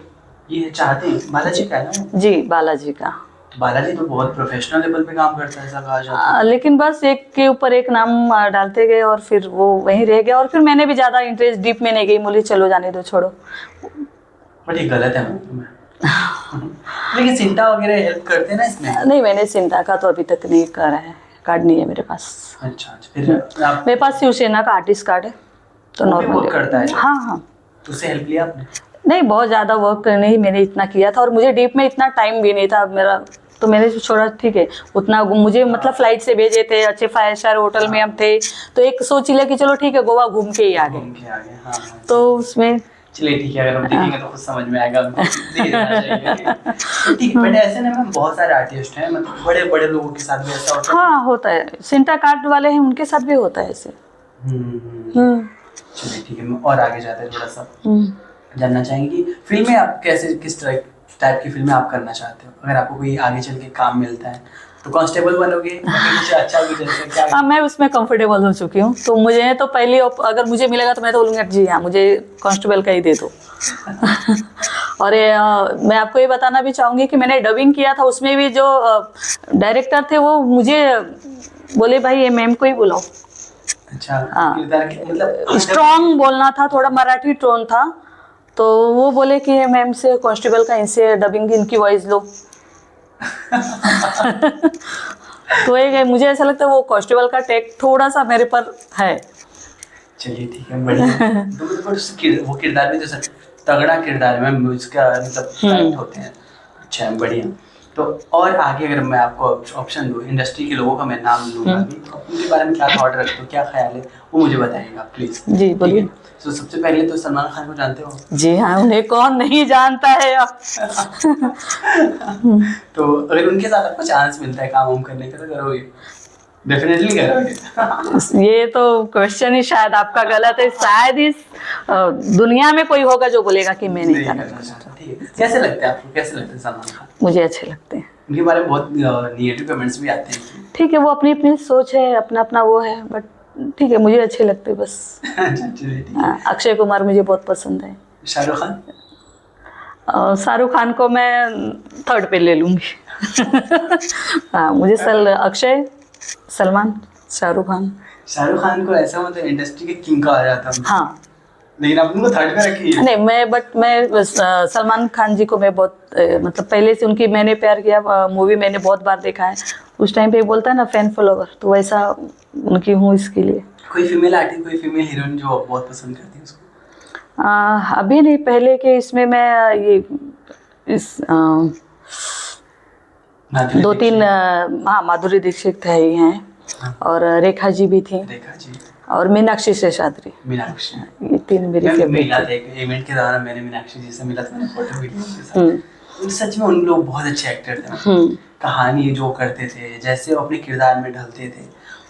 [SPEAKER 1] ये है चाहते हैं, बालाजी का है ना?
[SPEAKER 2] जी, बालाजी का।
[SPEAKER 1] बालाजी तो बहुत प्रोफेशनल लेवल पे काम करता है, ऐसा कहा जाता है।
[SPEAKER 2] लेकिन बस एक के ऊपर एक नाम डालते गए और फिर वो वहीं रह गया, और फिर मैंने भी ज़्यादा इंटरेस्ट डीप में नहीं गई, बोली चलो जाने दो, छोड़ो।
[SPEAKER 1] बट ये गलत है मैं लेकिन सिंटा वगैरह हेल्प करते हैं ना इसमें?
[SPEAKER 2] नहीं, मैंने सिंटा का तो अभी तक नहीं करा है, कार्ड नहीं है मेरे पास।
[SPEAKER 1] अच्छा, फिर आप
[SPEAKER 2] मेरे पास शिवसेना का आर्टिस्ट कार्ड है, तो
[SPEAKER 1] वो भी
[SPEAKER 2] नॉर्मल
[SPEAKER 1] work करता है?
[SPEAKER 2] हाँ हाँ।
[SPEAKER 1] तो उससे हेल्प लिया आपने?
[SPEAKER 2] नहीं, बहुत ज़्यादा वर्क नहीं मैंने इतना किया था, और मुझे डीप में इतना टाइम भी नहीं था मेरा, तो मैंने छोड़ा। ठीक है, उतना मुझे मतलब फ्लाइट से भेजे थे, अच्छे 5 स्टार होटल में हम थे, तो एक सोच लिया कि चलो ठीक है गोवा घूम के ही आ गए।
[SPEAKER 1] हाँ,
[SPEAKER 2] तो उसमें
[SPEAKER 1] चलिए ठीक है, अगर हम देखेंगे तो कुछ समझ में आएगा। ठीक है, बट ऐसे ना मैम बहुत सारे आर्टिस्ट हैं, मतलब बड़े बड़े लोगों के साथ भी ऐसा होता है?
[SPEAKER 2] हाँ, होता है, सिंटा कार्ड वाले हैं उनके साथ भी होता है ऐसे।
[SPEAKER 1] चलिए ठीक है, मैं और आगे जाते हैं, थोड़ा सा जानना चाहेंगे कि फिल्में आप कैसे, किस टाइप की फिल्में आप करना चाहते हो? अगर आपको कोई आगे चल के काम मिलता है तो कांस्टेबल बनोगे या फिर कुछ अच्छा भी, जैसे क्या?
[SPEAKER 2] हाँ, मैं उसमें कंफर्टेबल हो चुकी हूँ, तो मुझे तो पहले अगर मुझे मिलेगा तो मैं तो बोलूँगी जी हाँ, मुझे कांस्टेबल का ही दे दो। और मैं आपको ये बताना भी चाहूँगी कि मैंने डबिंग किया था, उसमें भी जो डायरेक्टर थे वो मुझे बोले भाई ये मैम को ही बुलाओ।
[SPEAKER 1] अच्छा,
[SPEAKER 2] हाँ,
[SPEAKER 1] मतलब
[SPEAKER 2] स्ट्रॉन्ग बोलना था, थोड़ा मराठी टोन था, तो वो बोले कि मैम से कांस्टेबल का इनसे डबिंग इनकी वॉइस लो। तो ये मुझे ऐसा लगता है वो कांस्टेबल का टेक थोड़ा सा मेरे पर है।
[SPEAKER 1] चलिए ठीक है, बढ़िया। वो किरदार भी तो तगड़ा किरदार है मैम, उसका मतलब फैक्ट होते हैं। अच्छा, बढ़िया। तो और आगे अगर मैं आपको ऑप्शन दूँ, इंडस्ट्री के लोगों का मैं नाम लूँगा अभी, उनके बारे में क्या थॉट रखते हो, क्या ख्याल है, वो मुझे बताइएगा प्लीज।
[SPEAKER 2] जी बोलिए।
[SPEAKER 1] तो सबसे पहले तो सलमान खान को जानते हो?
[SPEAKER 2] जी हाँ, उन्हें कौन नहीं जानता है अब।
[SPEAKER 1] तो अगर उनके साथ आपको चांस मिलता है काम करने का तो करोगे? डेफिनेटली करोगे।
[SPEAKER 2] ये तो क्वेश्चन ही शायद आपका गलत है, शायद इस दुनिया में कोई होगा जो बोलेगा कि मैं नहीं करना चाहता।
[SPEAKER 1] ठीक है, कैसे लगते हैं आपको, कैसे लगते हैं सलमान खान?
[SPEAKER 2] मुझे अच्छे लगते हैं।
[SPEAKER 1] उनके बारे में बहुत निगेटिव कमेंट्स भी आते हैं।
[SPEAKER 2] ठीक है, वो अपनी अपनी सोच है, अपना अपना वो है, बट ठीक है, मुझे अच्छे लगते हैं बस। अक्षय कुमार मुझे बहुत पसंद है।
[SPEAKER 1] शाहरुख खान?
[SPEAKER 2] शाहरुख खान को मैं 3rd पे ले लूंगी। हाँ, मुझे अक्षय, सलमान, शाहरुख खान।
[SPEAKER 1] शाहरुख खान को ऐसा मतलब इंडस्ट्री के किंग कहा जाता है।
[SPEAKER 2] हाँ,
[SPEAKER 1] लेकिन आप उनको 3rd पे रखी है?
[SPEAKER 2] नहीं, मैं सलमान खान जी को मैं बहुत मतलब पहले से उनकी मैंने प्यार किया मूवी मैंने बहुत बार देखा है। उस टाइम पे बोलता है ना फैन फॉलोवर, तो वैसा उनकी हूँ इसके लिए।
[SPEAKER 1] कोई फीमेल आर्टिस्ट, कोई फीमेल हीरोइन जो बहुत पसंद करती है उसको?
[SPEAKER 2] अभी नहीं, पहले के इसमें मैं ये इस 2-3 हाँ, माधुरी दीक्षित है ही हैं, और रेखा जी भी थी,
[SPEAKER 1] रेखा जी,
[SPEAKER 2] और मीनाक्षी शेषाद्री।
[SPEAKER 1] मीनाक्षी,
[SPEAKER 2] ये 3 मेरी फेवरेट
[SPEAKER 1] मिला था एक इवेंट के दौरान, मैंने मीनाक्षी जी से मिला था, फोटो वीडियो के साथ। सच में उन लोग बहुत अच्छे एक्टर थे। कहानी जो करते थे, जैसे वो अपने किरदार में ढलते थे,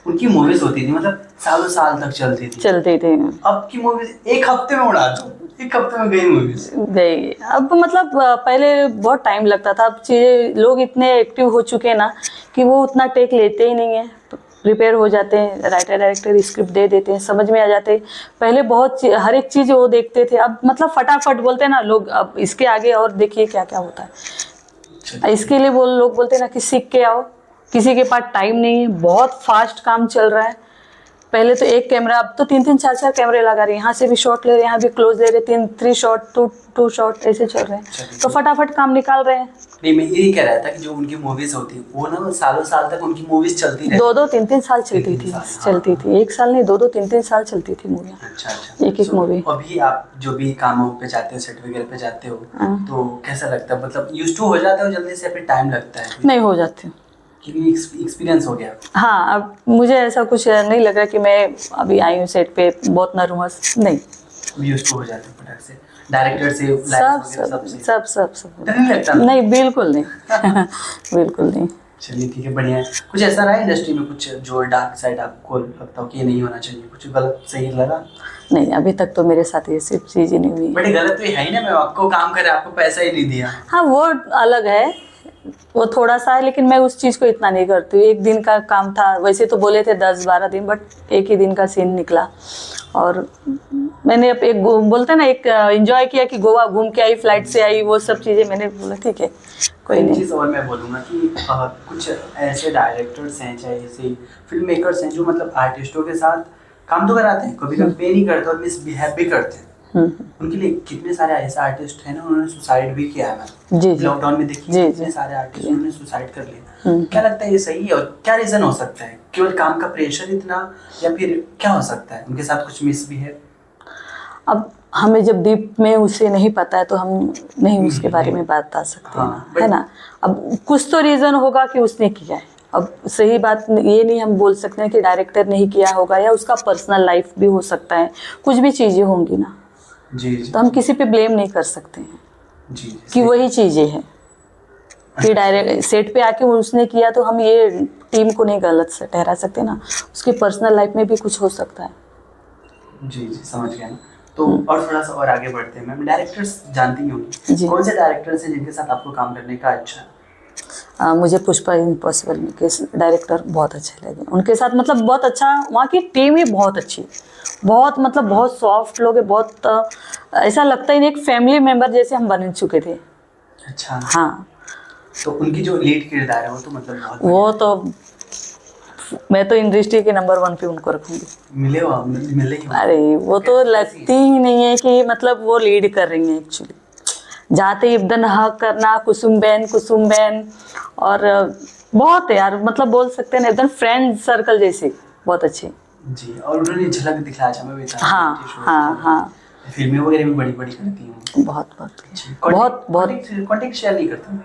[SPEAKER 1] उनकी मूवीज होती थी मतलब सालों साल तक चलती थी। अब की मूवीज एक हफ्ते में उड़ा दो, एक हफ्ते में गई मूवीज।
[SPEAKER 2] गई अब मतलब पहले बहुत टाइम लगता था, अब चीज़ें लोग इतने एक्टिव हो चुके हैं ना कि वो उतना टेक लेते ही नहीं है, प्रिपेयर हो जाते हैं, राइटर डायरेक्टर स्क्रिप्ट दे देते हैं, समझ में आ जाते हैं। पहले बहुत हर एक चीज़ वो देखते थे, अब मतलब फटाफट बोलते हैं ना लोग, अब इसके आगे और देखिए क्या क्या होता है। इसके लिए लोग बोलते हैं ना कि सीख के आओ, किसी के पास टाइम नहीं है, बहुत फास्ट काम चल रहा है। पहले तो एक कैमरा, अब तो 3-3 4-4 कैमरे लगा रहे हैं, यहाँ से भी शॉट ले रहे हैं, यहाँ भी क्लोज ले रहे हैं, 3 शॉट 2 शॉट ऐसे चल रहे हैं, तो फटाफट काम निकाल रहे हैं।
[SPEAKER 1] नहीं, मैं यही कह रहा था कि जो उनकी मूवीज होती वो ना सालों साल तक उनकी मूवीज चलती रहती,
[SPEAKER 2] 2-2 3-3 साल चलती थी, चलती थी, 1 साल नहीं 2-2 3-3 साल चलती थी मूवियाँ।
[SPEAKER 1] अच्छा।
[SPEAKER 2] एक मूवी।
[SPEAKER 1] अभी आप जो भी कामों पे जाते हो, सेट वगैरह पे जाते हो, तो कैसा लगता है, मतलब यूज्ड टू हो जाता है जल्दी से, फिर टाइम लगता है? नहीं
[SPEAKER 2] हो जाती,
[SPEAKER 1] क्योंकि एक्सपीरियंस हो गया।
[SPEAKER 2] हाँ, अब मुझे ऐसा कुछ नहीं लग रहा कि मैं अभी आई हूँ सेट पे बहुत नर्वस, नहीं,
[SPEAKER 1] यूज्ड टू हो जाते हैं फटाक से, डायरेक्टर से
[SPEAKER 2] सब
[SPEAKER 1] नहीं लगता?
[SPEAKER 2] नहीं, बिल्कुल नहीं बिल्कुल नहीं।
[SPEAKER 1] चलिए ठीक है, बढ़िया है। कुछ ऐसा रहा इंडस्ट्री में कुछ जो डार्क साइड आपको लगता हो कि ये नहीं होना चाहिए, कुछ गलत सही लगा?
[SPEAKER 2] नहीं, अभी तक तो मेरे साथ ये सिर्फ चीज़ें नहीं हुई।
[SPEAKER 1] बड़ी गलत तो है ही ना, मैं आपको काम करे, आपको पैसा ही नहीं दिया।
[SPEAKER 2] हाँ, वो अलग है, वो थोड़ा सा है, लेकिन मैं उस चीज़ को इतना नहीं करती हूँ। 1 दिन का काम था, वैसे तो बोले थे 10-12 दिन, बट 1 ही दिन का सीन निकला। और मैंने अब एक बोलते हैं ना, एक एंजॉय किया कि गोवा घूम के आई, फ्लाइट से आई, वो सब चीज़ें मैंने बोला ठीक है, कोई नहीं।
[SPEAKER 1] चीज़ और मैं बोलूँगा कि कुछ ऐसे डायरेक्टर्स हैं, चाहे ऐसे फिल्म मेकर्स हैं, जो मतलब आर्टिस्टों के साथ काम तो कराते हैं, कभी कभी पे नहीं करते और मिसबिहेव भी करते हैं। उनके लिए कितने सारे ऐसे आर्टिस्ट हैं ना, उन्होंने सुसाइड भी किया है। जी, लॉकडाउन में देखिए कितने सारे आर्टिस्ट उन्होंने सुसाइड कर लिया। क्या लगता है ये सही है, और क्या रीजन हो सकता है? केवल काम का प्रेशर इतना, या फिर क्या हो सकता है उनके साथ कुछ मिसबिहेव?
[SPEAKER 2] अब हमें जब डीप में उसे नहीं पता है तो हम नहीं उसके बारे में बात बता सकते हैं ना, है ना। अब कुछ तो रीज़न होगा कि उसने किया है। अब सही बात ये नहीं हम बोल सकते हैं कि डायरेक्टर नहीं किया होगा, या उसका पर्सनल लाइफ भी हो सकता है, कुछ भी चीज़ें होंगी ना।
[SPEAKER 1] जी।
[SPEAKER 2] तो हम किसी पे ब्लेम नहीं कर सकते हैं
[SPEAKER 1] जी,
[SPEAKER 2] कि वही चीज़ें हैं कि डायरेक्ट सेट पे आके उसने किया, तो हम ये टीम को नहीं गलत से ठहरा सकते ना, उसके पर्सनल लाइफ में भी कुछ हो सकता है।
[SPEAKER 1] जी, समझ गया ना। तो और थोड़ा सा और आगे बढ़ते हैं मैम, डायरेक्टर्स जानती ही होंगी, कौन से डायरेक्टर्स हैं जिनके साथ आपको काम करने का अच्छा है?
[SPEAKER 2] मुझे पुष्पा इम्पॉसिबल के डायरेक्टर बहुत अच्छे लगे, उनके साथ मतलब बहुत अच्छा, वहाँ की टीम ही बहुत अच्छी, बहुत मतलब बहुत सॉफ्ट लोग हैं, बहुत ऐसा लगता ही नहीं, एक फैमिली मेंबर जैसे हम बन चुके थे।
[SPEAKER 1] अच्छा।
[SPEAKER 2] हाँ,
[SPEAKER 1] तो उनकी जो लीड किरदार है वो तो मतलब बहुत,
[SPEAKER 2] वो तो मैं तो इंडस्ट्री के नंबर 1 पे उनको रखूंगी।
[SPEAKER 1] मिले हो? मिले ही?
[SPEAKER 2] अरे वो तो लगती ही नहीं है कि मतलब वो लीड कर रही हैं एक्चुअली, जाते इब्दन हक करना, कुसुम बैन, और बहुत है यार, मतलब बोल सकते हैं ना एकदम फ्रेंड सर्कल जैसे, बहुत अच्छे।
[SPEAKER 1] जी, और उन्होंने झलक दिखलाया था, मैं भी था।
[SPEAKER 2] हाँ,
[SPEAKER 1] फिल्में वगैरह भी बड़ी करती हूँ।
[SPEAKER 2] बहुत
[SPEAKER 1] कांटेक्ट शेयर नहीं करता?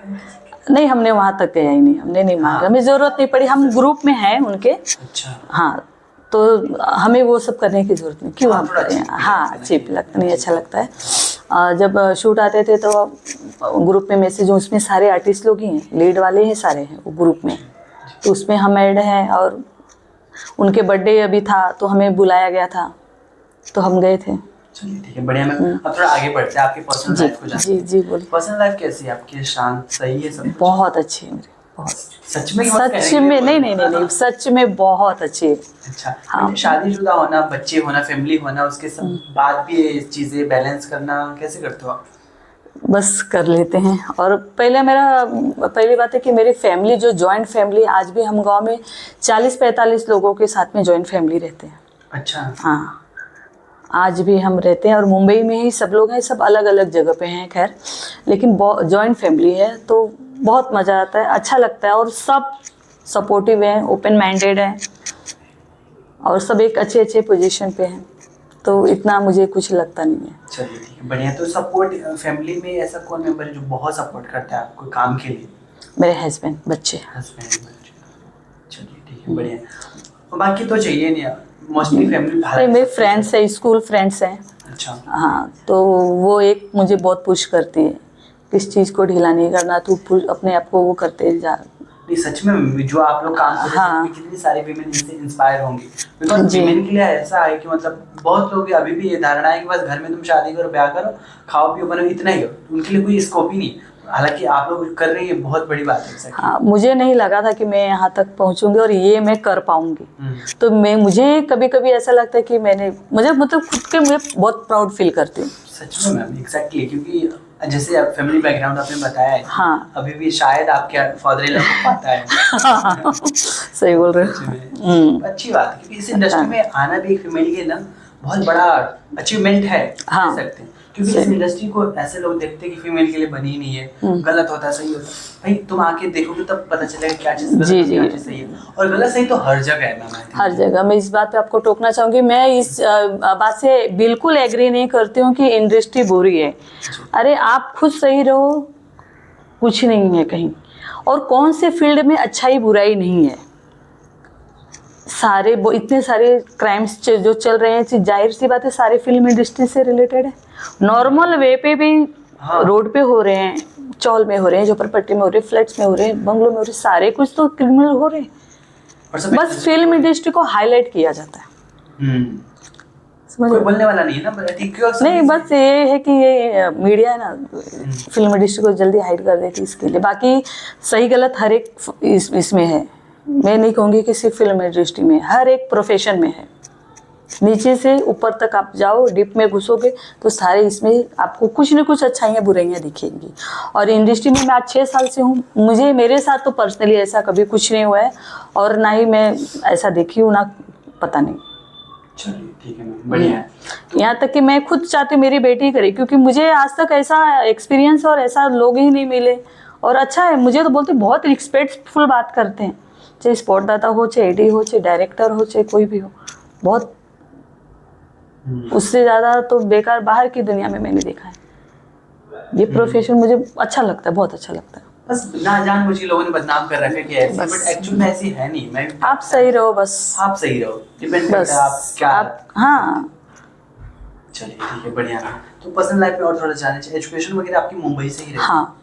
[SPEAKER 2] नहीं, हमने वहाँ तक गया ही नहीं, हमने नहीं मांगा, हमें ज़रूरत नहीं पड़ी, हम ग्रुप में हैं उनके।
[SPEAKER 1] अच्छा।
[SPEAKER 2] हाँ, तो हमें वो सब करने की ज़रूरत नहीं, क्यों हम करें। हाँ, चीप लगता नहीं, अच्छा लगता है। जब शूट आते थे तो ग्रुप में मैसेज, उसमें सारे आर्टिस्ट लोग ही हैं, लीड वाले हैं सारे हैं वो ग्रुप में, तो उसमें हम ऐड हैं। और उनके बर्थडे अभी था तो हमें बुलाया गया था, तो हम गए थे।
[SPEAKER 1] चलिए ठीक है, बढ़िया। मैं अब थोड़ा आगे बढ़ते हैं, आपकी पर्सनल लाइफ को जानते हैं।
[SPEAKER 2] जी बोलिए।
[SPEAKER 1] पर्सनल लाइफ कैसी है आपकी? शांत, सही है सब?
[SPEAKER 2] बहुत अच्छी है मेरी, बहुत।
[SPEAKER 1] सच में?
[SPEAKER 2] नहीं, सच में बहुत अच्छी है।
[SPEAKER 1] अच्छा। हाँ। शादीशुदा होना, बच्चे होना, फैमिली होना, उसके सब बाद भी ये चीज़ें बैलेंस करना कैसे करते हो आप?
[SPEAKER 2] बस कर लेते हैं। और पहली बात है कि मेरी फैमिली जो जॉइंट फैमिली, आज भी हम गांव में 40-45 लोगों के साथ में जॉइंट फैमिली रहते हैं।
[SPEAKER 1] अच्छा।
[SPEAKER 2] हाँ, आज भी हम रहते हैं, और मुंबई में ही सब लोग हैं, सब अलग अलग जगह पे हैं, खैर, लेकिन जॉइंट फैमिली है तो बहुत मज़ा आता है, अच्छा लगता है, और सब सपोर्टिव हैं, ओपन माइंडेड हैं, और सब एक अच्छे पोजीशन पे हैं, तो इतना मुझे कुछ लगता नहीं है।
[SPEAKER 1] चलिए ठीक है, बढ़िया। तो सपोर्ट फैमिली में ऐसा कौन मेंबर है जो बहुत सपोर्ट करता है आपको काम के लिए?
[SPEAKER 2] मेरे हस्बैंड, बच्चे।
[SPEAKER 1] चलिए ठीक है, बढ़िया। बाकी तो चाहिए नहीं, मोस्टली फैमिली।
[SPEAKER 2] मेरे फ्रेंड्स है, स्कूल फ्रेंड्स हैं।
[SPEAKER 1] अच्छा।
[SPEAKER 2] हाँ, तो वो एक मुझे बहुत पुश करती है, किस चीज़ को ढीला नहीं करना, तू अपने आप को वो करते जा,
[SPEAKER 1] नहीं सच में जो आप लोग काम कर रहे
[SPEAKER 2] हाँ।
[SPEAKER 1] हैं कितनी सारी वीमेन इनसे इंस्पायर होंगी, बिकॉज
[SPEAKER 2] जी।
[SPEAKER 1] वीमेन के लिए ऐसा है कि मतलब बहुत लोग अभी भी ये धारणा है कि बस घर में तुम शादी करो, ब्याह करो, खाओ पियो बनो, इतना ही हो, उनके लिए कोई स्कोप ही नहीं। हालांकि आप लोग कर रही है, बहुत बड़ी बात है। exactly।
[SPEAKER 2] हाँ, मुझे नहीं लगा था कि मैं यहाँ तक पहुँचूंगी और ये मैं कर पाऊंगी। तो मुझे कभी कभी ऐसा लगता है कि मुझे मतलब खुद के मैं बहुत प्राउड फील करती हूँ।
[SPEAKER 1] सच में मैम, एग्जैक्टली, क्योंकि जैसे फैमिली बैकग्राउंड आपने बताया है,
[SPEAKER 2] हाँ।
[SPEAKER 1] अभी भी शायद आपके फादर इन लॉ को पता है।
[SPEAKER 2] सही बोल रहे
[SPEAKER 1] सच
[SPEAKER 2] हो।
[SPEAKER 1] में अच्छी बात है, क्योंकि इस इंडस्ट्री में आना भी एक फीमेल के ना बहुत बड़ा अचीवमेंट है,
[SPEAKER 2] हाँ।
[SPEAKER 1] कह सकते हैं। क्योंकि इस इंडस्ट्री को ऐसे लोग देखते हैं कि फीमेल के लिए बनी ही नहीं है, गलत होता है, सही होता है। भाई तुम आके देखोगे तब पता चलेगा क्या चीज़ गलत है, क्या चीज़ सही है। और गलत सही तो हर जगह है मैम,
[SPEAKER 2] हर जगह। मैं इस बात पे आपको टोकना चाहूंगी, मैं इस बात से बिल्कुल एग्री नहीं करती हूँ कि इंडस्ट्री बुरी है। अरे आप खुद सही रहो, कुछ नहीं है कहीं। और कौन से फील्ड में अच्छाई बुराई नहीं है। सारे इतने सारे क्राइम्स जो चल रहे हैं, जाहिर सी बात है सारे फिल्म इंडस्ट्री से रिलेटेड है। नॉर्मल वे पे भी रोड पे हो रहे हैं, चौल में हो रहे हैं, झोपड़पट्टी में हो रहे हैं, फ्लैट्स में हो रहे हैं, बंगलों में हो रहे हैं, सारे कुछ तो क्रिमिनल हो रहे हैं। बस फिल्म इंडस्ट्री को हाईलाइट किया जाता है।
[SPEAKER 1] कोई बोलने वाला नहीं है ना, ठीक है।
[SPEAKER 2] नहीं, बस ये है कि ये मीडिया है ना, फिल्म इंडस्ट्री को जल्दी हाइड कर देती है इसके लिए। बाकी सही गलत हर एक इसमें है। मैं नहीं कहूँगी कि सिर्फ फिल्म इंडस्ट्री में, हर एक प्रोफेशन में है। नीचे से ऊपर तक आप जाओ, डीप में घुसोगे तो सारे इसमें आपको कुछ न कुछ अच्छाइयाँ बुराइयाँ दिखेंगी। और इंडस्ट्री में मैं आज 6 साल से हूँ, मेरे साथ तो पर्सनली ऐसा कभी कुछ नहीं हुआ है, और ना ही मैं ऐसा देखी हूँ, ना पता नहीं।
[SPEAKER 1] चलिए ठीक है मैम, बढ़िया है।
[SPEAKER 2] यहाँ तक कि मैं खुद चाहती हूँ मेरी बेटी करे, क्योंकि मुझे आज तक ऐसा एक्सपीरियंस और ऐसा लोग ही नहीं मिले। और अच्छा है, मुझे तो बोलते बहुत रिस्पेक्टफुल बात करते हैं, चाहे स्पोर्टदाता हो, चाहे एडी हो, चाहे डायरेक्टर हो, चाहे कोई भी हो। बहुत उससे ज़्यादा तो बेकार बाहर की दुनिया में मैंने देखा है। ये प्रोफेशन मुझे अच्छा लगता है, बहुत अच्छा लगता है।
[SPEAKER 1] बस ना जानबूझ के लोगों ने बदनाम कर रखा है कि ऐसी, बट एक्चुअल में ऐसी है नहीं। मैं
[SPEAKER 2] आप सही रहो, बस
[SPEAKER 1] आप सही रहो, डिपेंड करता है आप क्या।
[SPEAKER 2] हाँ
[SPEAKER 1] चलिए ठीक है, बढ़िया। तो पर्सनल लाइफ में और थोड़ा जानना चाहिए। एजुकेशन वगैरह आपकी मुंबई से ही रही?
[SPEAKER 2] हाँ।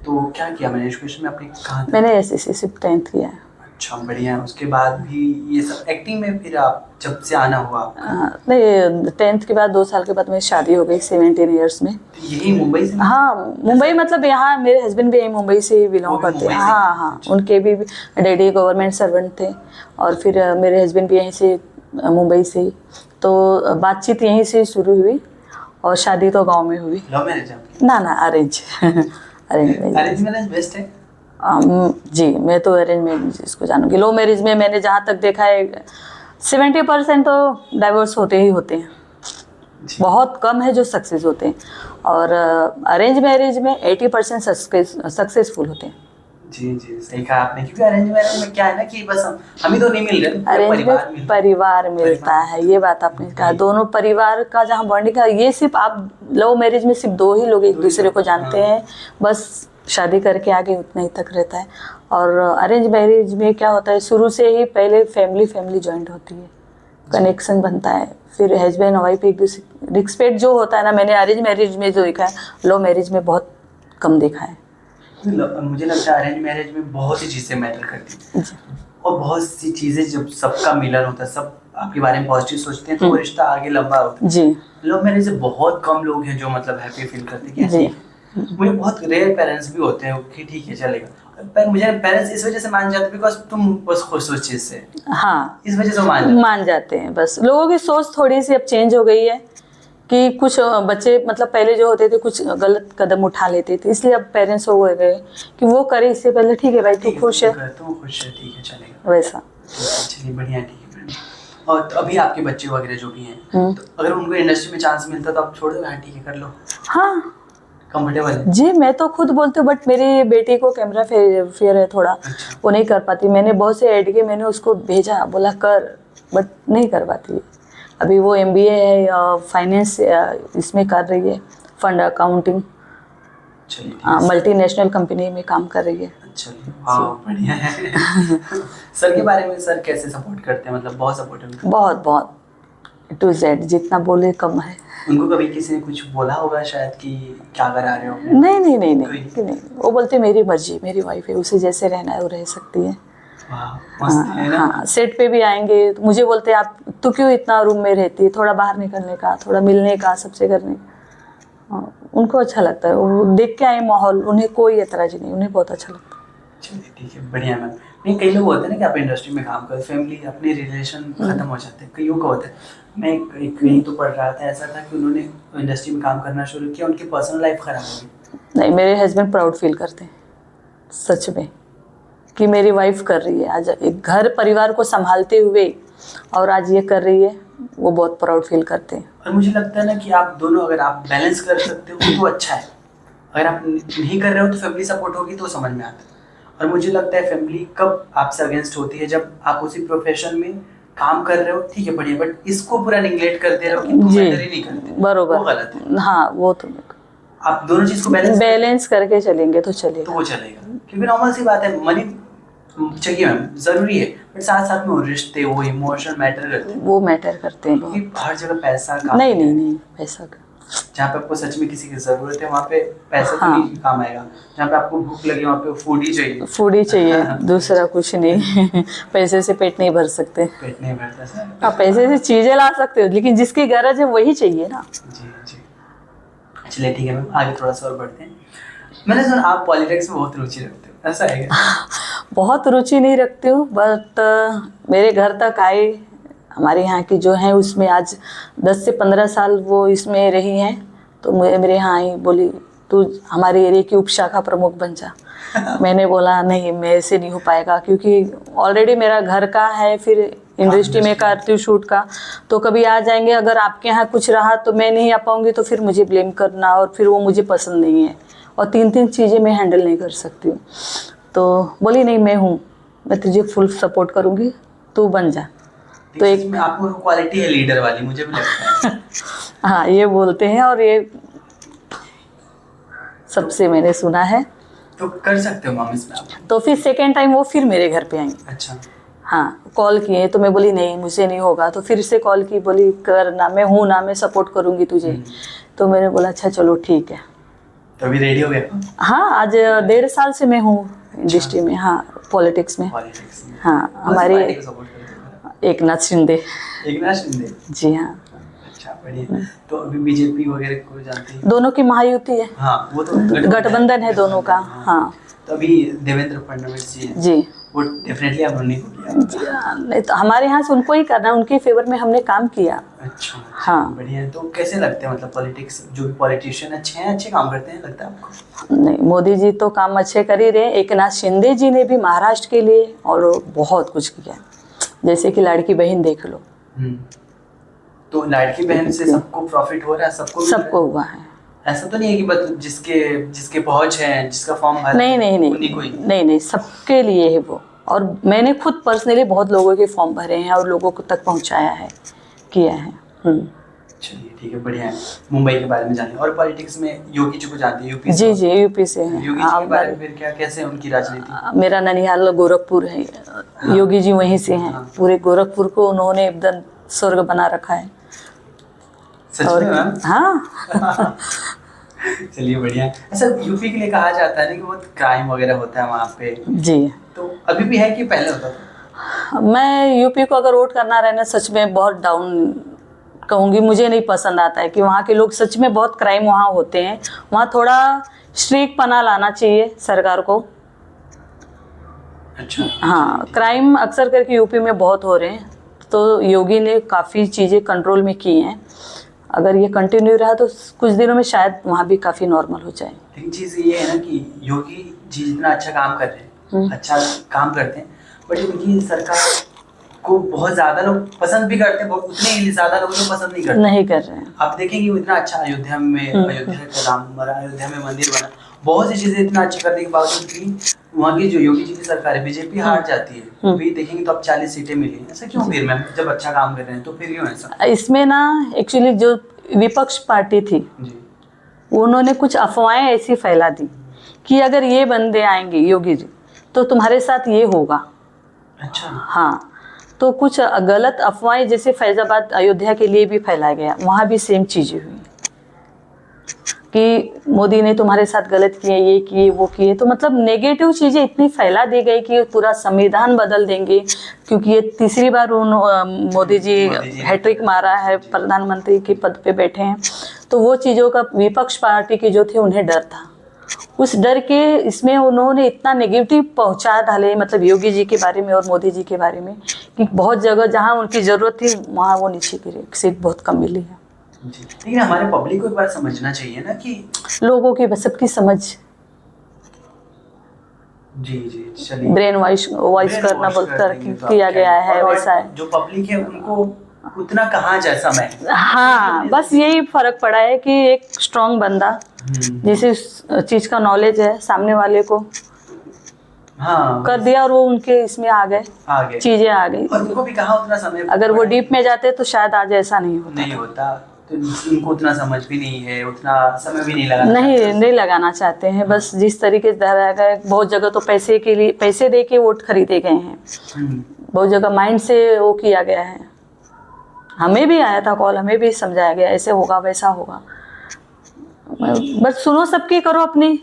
[SPEAKER 1] तो क्या किया मैंने एजुकेशन में आपने, कहाँ?
[SPEAKER 2] मैंने एसएससी सिर्फ 10th किया है।
[SPEAKER 1] अच्छा, बढ़िया है। उसके बाद भी ये सब एक्टिंग में फिर आप जब से आना हुआ?
[SPEAKER 2] नहीं, 10th के बाद 2 साल के बाद मेरी शादी हो गई 17 ईयर्स में।
[SPEAKER 1] तो यही मुंबई से?
[SPEAKER 2] हाँ, मुंबई मतलब यहाँ मेरे हस्बैंड भी यही मुंबई से ही बिलोंग करते हैं। हाँ हाँ, उनके भी डैडी गवर्नमेंट सर्वेंट थे, और फिर मेरे हस्बैंड भी यहीं से मुंबई से ही। तो बातचीत यहीं से शुरू हुई, और शादी तो गाँव में हुई।
[SPEAKER 1] लव मैरिज आपकी?
[SPEAKER 2] ना अरेंज।
[SPEAKER 1] अरेंज मैरिज बेस्ट है।
[SPEAKER 2] जी, मैं तो अरेंज मैरिज इसको जानूंगी। लो मैरिज में मैंने जहाँ तक देखा है 70% तो डाइवोर्स होते ही होते हैं, बहुत कम है जो सक्सेस होते हैं। और अरेंज मैरिज में 80% सक्सेसफुल होते हैं।
[SPEAKER 1] जी जी, सही कहा आपने। क्योंकि अरेंज मैरिज में क्या है ना कि बस हम ही तो नहीं मिल रहे,
[SPEAKER 2] अरेंज में परिवार मिलता है, ये बात आपने कहा। दोनों परिवार का जहाँ बॉन्डिंग है, ये सिर्फ आप लव मैरिज में सिर्फ 2 ही लोग एक दूसरे को जानते हैं, बस शादी करके आगे उतना ही तक रहता है। और अरेंज मैरिज में क्या होता है, शुरू से ही पहले फैमिली जॉइंट होती है, कनेक्शन बनता है, फिर हस्बैंड और वाइफ एक दूसरे, रिस्पेक्ट जो होता है ना, मैंने अरेंज मैरिज में जो देखा है, लव मैरिज में बहुत कम देखा है।
[SPEAKER 1] मुझे लगता है अरेंज मैरिज में बहुत सी चीज़ें मैटर करती हैं, और बहुत सी चीज़ें जब सबका मिलन होता है, सब आपके बारे में पॉजिटिव सोचते हैं, तो वो रिश्ता आगे लंबा होता है।
[SPEAKER 2] जी।
[SPEAKER 1] लव मैरिज से बहुत कम लोग हैं जो मतलब हैप्पी फील करते हैं कि मुझे बहुत रेयर पेरेंट्स भी होते हैं कि ठीक है चलेगा, पर मुझे पेरेंट्स इस वजह से मान जाते हैं बिकॉज तुम बस खुश हो उस चीज़ से। हाँ, इस वजह से
[SPEAKER 2] मान जाते हैं। बस लोगों की सोच थोड़ी सी अब चेंज हो गई है कि कुछ बच्चे मतलब पहले जो होते थे कुछ गलत कदम उठा लेते थे, इसलिए अब पेरेंट्स हो गए कि वो करे इससे पहले ठीक है भाई तू खुश है,
[SPEAKER 1] ठीक है चलेगा
[SPEAKER 2] वैसा।
[SPEAKER 1] चलिए बढ़िया, ठीक है मैडम। और तो अभी आपके बच्चे वगैरह जो भी हैं, तो अगर उनको इंडस्ट्री में चांस मिलता तो आप छोड़ दो? हाँ ठीक है, कर लो। हाँ, कंफर्टेबल है? जी, मैं तो खुद बोलती हूँ, बट मेरी बेटी को कैमरा फेयर है थोड़ा। अच्छा। वो नहीं कर पाती। मैंने बहुत से ऐड के मैंने उसको भेजा, बोला कर, बट नहीं कर पाती। अभी वो MBA है, फाइनेंस इसमें कर रही है, फंड अकाउंटिंग, मल्टीनेशनल कंपनी में काम कर रही है। अच्छा, बढ़िया है। सर के बारे में, सर कैसे सपोर्ट करते हैं? मतलब बहुत सपोर्टिव? बहुत।
[SPEAKER 2] टू जेड, जितना बोले कम है।
[SPEAKER 1] उनको कभी किसी ने कुछ बोला होगा शायद कि क्या करा रहे हो?
[SPEAKER 2] नहीं नहीं नहीं नहीं, कि नहीं, वो बोलते मेरी मर्जी, मेरी वाइफ है, उसे जैसे रहना है वो रह सकती है।
[SPEAKER 1] वाह, मस्त है ना।
[SPEAKER 2] हाँ, सेट पे भी आएंगे तो मुझे बोलते हैं आप तू क्यों इतना रूम में रहती है, थोड़ा बाहर निकलने का, थोड़ा मिलने का, सबसे करने का। उनको अच्छा लगता है, वो देख के आए माहौल, उन्हें कोई ऐतराज नहीं, उन्हें बहुत अच्छा लगता है।
[SPEAKER 1] चलिए ठीक है, बढ़िया मैम। नहीं, कई लोग होते हैं ना कि आप इंडस्ट्री में काम करते, फैमिली अपने रिलेशन खत्म हो जाते हैं, कईयों का होता है। मैं कहीं तो पढ़ रहा था, ऐसा था कि उन्होंने इंडस्ट्री में काम करना शुरू किया, उनकी पर्सनल लाइफ खराब हो गई।
[SPEAKER 2] नहीं, मेरे हस्बैंड प्राउड फील करते हैं सच में कि मेरी वाइफ कर रही है आज एक घर परिवार को संभालते हुए, और आज ये कर रही है, वो बहुत प्राउड फील करते हैं।
[SPEAKER 1] और मुझे लगता है ना कि आप दोनों अगर आप बैलेंस कर सकते हो तो अच्छा है। अगर आप नहीं कर रहे हो तो फैमिली सपोर्ट होगी तो समझ में आता है। और मुझे लगता है फैमिली कब आपसे अगेंस्ट होती है, जब आप उसी प्रोफेशन में काम कर रहे हो, ठीक है बढ़िया, बट इसको पूरा निगलेक्ट करते रहो कि तुम मैटर ही नहीं करते,
[SPEAKER 2] बरोबर,
[SPEAKER 1] वो गलत है।
[SPEAKER 2] हाँ, वो तो
[SPEAKER 1] आप दोनों चीज को
[SPEAKER 2] बैलेंस करके चलेंगे तो चलेगा,
[SPEAKER 1] तो वो चलेगा। क्योंकि नॉर्मल सी बात है, मनी चाहिए मैम, जरूरी है, बट साथ साथ में वो रिश्ते, वो इमोशन मैटर करते हैं,
[SPEAKER 2] वो मैटर करते हैं
[SPEAKER 1] क्योंकि
[SPEAKER 2] बहुत।
[SPEAKER 1] हर जगह पैसा काम
[SPEAKER 2] नहीं नहीं नहीं, पैसा का
[SPEAKER 1] जहाँ पे आपको सच में किसी की जरूरत है वहाँ पे पैसा तो
[SPEAKER 2] हाँ।
[SPEAKER 1] नहीं काम आएगा। जहाँ पे आपको भूख लगे वहाँ पे फूड ही चाहिए,
[SPEAKER 2] फूड ही चाहिए, दूसरा कुछ नहीं। पैसे से पेट नहीं भर सकते।
[SPEAKER 1] पेट नहीं भरता सर।
[SPEAKER 2] आप पैसे से चीजें ला सकते हो, लेकिन जिसकी गरज है वही चाहिए ना।
[SPEAKER 1] जी जी, चलिए ठीक है मैम, आगे थोड़ा सा और बढ़ते हैं। मैंने सुना आप पॉलिटिक्स में बहुत रुचि रखते हो, ऐसा है क्या?
[SPEAKER 2] बहुत रुचि नहीं रखती हूँ, बट मेरे घर तक आए, हमारे यहाँ की जो हैं उसमें आज 10 से 15 साल वो इसमें रही हैं, तो मेरे यहाँ आई, बोली तू हमारे एरिया की उपशाखा प्रमुख बन जा। मैंने बोला नहीं, मेरे से नहीं हो पाएगा, क्योंकि ऑलरेडी मेरा घर का है, फिर इंडस्ट्री में करती हूँ शूट का, तो कभी आ जाएंगे, अगर आपके यहाँ कुछ रहा तो मैं नहीं आ पाऊँगी, तो फिर मुझे ब्लेम करना, और फिर वो मुझे पसंद नहीं है, और 3 चीज़ें मैं हैंडल नहीं कर सकती हूँ। तो बोली नहीं, मैं हूँ, मैं तुझे फुल सपोर्ट करूँगी, तू बन जा।
[SPEAKER 1] तो एक में आपको क्वालिटी है लीडर वाली, मुझे भी लगता है।
[SPEAKER 2] हाँ, ये बोलते हैं, और ये सबसे मैंने सुना है।
[SPEAKER 1] तो कर सकते हो मैम इसमें आप।
[SPEAKER 2] तो फिर सेकेंड टाइम वो फिर मेरे घर पे आई।
[SPEAKER 1] अच्छा।
[SPEAKER 2] हाँ, कॉल किए तो मैं बोली नहीं, मुझे नहीं होगा, तो फिर से कॉल की, बोली कर ना, मैं हूँ ना, मैं सपोर्ट करूँगी तुझे। तो मैंने बोला अच्छा चलो ठीक है।
[SPEAKER 1] तो अभी रेडी हो गया?
[SPEAKER 2] हाँ, आज 1.5 साल से मैं हूँ इंडस्ट्री में, हाँ, पॉलिटिक्स में। हाँ, हमारे एकनाथ शिंदे।
[SPEAKER 1] एकनाथ शिंदे,
[SPEAKER 2] जी हाँ।
[SPEAKER 1] अच्छा बढ़िया। तो अभी बीजेपी वगैरह को जानते हैं?
[SPEAKER 2] दोनों की महायुति है।
[SPEAKER 1] हाँ, वो तो
[SPEAKER 2] गठबंधन है दोनों का। हाँ,
[SPEAKER 1] तो अभी देवेंद्र फडणवीस जी हैं,
[SPEAKER 2] जी,
[SPEAKER 1] वो डेफिनेटली आप उन्हीं को किया।
[SPEAKER 2] नहीं तो हमारे यहाँ से उनको ही करना, उनके फेवर में हमने काम किया।
[SPEAKER 1] अच्छा,
[SPEAKER 2] हाँ,
[SPEAKER 1] बढ़िया है। तो कैसे लगते हैं, मतलब पॉलिटिक्स, जो भी पॉलिटिशियन अच्छे हैं, अच्छे काम करते हैं, लगता है आपको?
[SPEAKER 2] नहीं, मोदी जी तो काम अच्छे कर ही रहे, एकनाथ शिंदे जी ने भी महाराष्ट्र के लिए और बहुत कुछ किया, जैसे कि लाड़की बहन देख लो।
[SPEAKER 1] तो लाड़की बहन से सबको प्रॉफिट हो रहा है? सबको
[SPEAKER 2] हुआ है।
[SPEAKER 1] ऐसा तो नहीं है कि बस जिसके पहुंच है, जिसका फॉर्म भरा,
[SPEAKER 2] नहीं नहीं नहीं नहीं नहीं, सबके लिए है वो। और मैंने खुद पर्सनली बहुत लोगों के फॉर्म भरे हैं और लोगों को तक पहुंचाया है, किया है।
[SPEAKER 1] चलिए ठीक है, बढ़िया है। मुंबई के बारे में जाने, और पॉलिटिक्स में योगी जी को जानते हैं? यूपी
[SPEAKER 2] जी जी, यूपी से हैं।
[SPEAKER 1] योगी जी के बारे में फिर क्या, कैसे है उनकी राजनीति?
[SPEAKER 2] मेरा ननिहाल गोरखपुर है। योगी जी वहीं से हैं। पूरे गोरखपुर को उन्होंने एकदम स्वर्ग बना रखा है।
[SPEAKER 1] सच में मैम?
[SPEAKER 2] हाँ।
[SPEAKER 1] चलिए बढ़िया। अच्छा, यूपी के लिए कहा जाता है ना कि बहुत क्राइम वगैरह होता है वहाँ पे,
[SPEAKER 2] जी,
[SPEAKER 1] तो अभी भी है कि पहले होता था?
[SPEAKER 2] मैं यूपी को अगर वोट करना रहना, सच में बहुत डाउन कहूँगी, मुझे नहीं पसंद आता है कि वहाँ के लोग, सच में बहुत क्राइम वहाँ होते हैं। वहाँ थोड़ा स्ट्रिक्ट पना लाना चाहिए सरकार को।
[SPEAKER 1] अच्छा।
[SPEAKER 2] हाँ, क्राइम अक्सर करके यूपी में बहुत हो रहे हैं, तो योगी ने काफ़ी चीज़ें कंट्रोल में की हैं। अगर ये कंटिन्यू रहा तो कुछ दिनों में शायद वहाँ भी काफ़ी नॉर्मल हो जाए।
[SPEAKER 1] लेकिन चीज़ ये है ना कि योगी जी जितना अच्छा काम कर रहे हैं, अच्छा काम करते हैं, बट उनकी सरकार को बहुत ज़्यादा लोग पसंद भी करते हैं, बहुत उतने ही ज़्यादा लोग पसंद नहीं कर रहे हैं। आप देखेंगे वो इतना अच्छा अयोध्या में, अयोध्या का राम बना, अयोध्या में मंदिर बना, बहुत सी चीज़ें इतना अच्छा करने के बावजूद भी वहाँ की जो योगी जी की सरकार है, बीजेपी हार जाती है। अभी देखेंगे तो अब 40 सीटें मिली हैं। ऐसा क्यों? फिर मैम जब अच्छा काम कर रहे हैं तो फिर क्यों ऐसा?
[SPEAKER 2] इसमें ना एक्चुअली जो विपक्ष पार्टी थी
[SPEAKER 1] जी,
[SPEAKER 2] उन्होंने कुछ अफवाहें ऐसी फैला दी कि अगर ये बंदे आएंगे योगी जी तो तुम्हारे साथ ये होगा।
[SPEAKER 1] अच्छा।
[SPEAKER 2] हाँ, तो कुछ गलत अफवाहें जैसे फैजाबाद अयोध्या के लिए भी फैलाया गया, वहाँ भी सेम चीज़ें हुई कि मोदी ने तुम्हारे साथ गलत किए, ये किए, वो किए। तो मतलब नेगेटिव चीज़ें इतनी फैला दी गई कि पूरा संविधान बदल देंगे, क्योंकि ये तीसरी बार मोदी जी हैट्रिक मारा है, प्रधानमंत्री के पद पे बैठे हैं। तो वो चीज़ों का विपक्ष पार्टी के जो थे उन्हें डर था। उस डर के इसमें उन्होंने इतना नेगेटिव पहुंचा डाले, मतलब योगी जी के बारे में और मोदी जी के बारे में, कि बहुत जगह जहां उनकी ज़रूरत थी वहाँ वो नीचे गिरे, सीट बहुत कम मिली है।
[SPEAKER 1] जी, लेकिन हमारे पब्लिक को एक बार समझना चाहिए ना कि
[SPEAKER 2] लोगों की सबकी समझ,
[SPEAKER 1] जी जी चलिए,
[SPEAKER 2] ब्रेन वॉश करना बोलकर किया गया है, वैसा है।
[SPEAKER 1] जो पब्लिक है उनको उतना कहाँ जाए समय।
[SPEAKER 2] हाँ, बस यही फर्क पड़ा है कि एक स्ट्रांग बंदा जिसे चीज का नॉलेज है सामने वाले को,
[SPEAKER 1] हाँ,
[SPEAKER 2] कर दिया और वो उनके इसमें आ गए, चीजें आ गई।
[SPEAKER 1] और उनको भी कहाँ उतना समय,
[SPEAKER 2] अगर वो डीप में जाते तो शायद आज ऐसा नहीं
[SPEAKER 1] होता। तो उनको उतना समझ भी नहीं है, उतना समय भी
[SPEAKER 2] नहीं लगाना चाहते हैं। बस जिस तरीके से धरा गया, बहुत जगह तो पैसे के लिए, पैसे दे के वोट खरीदे गए हैं, बहुत जगह माइंड से वो किया गया है। हमें भी आया था कॉल, हमें भी समझाया गया ऐसे होगा वैसा होगा। बस सुनो सबकी, करो अपनी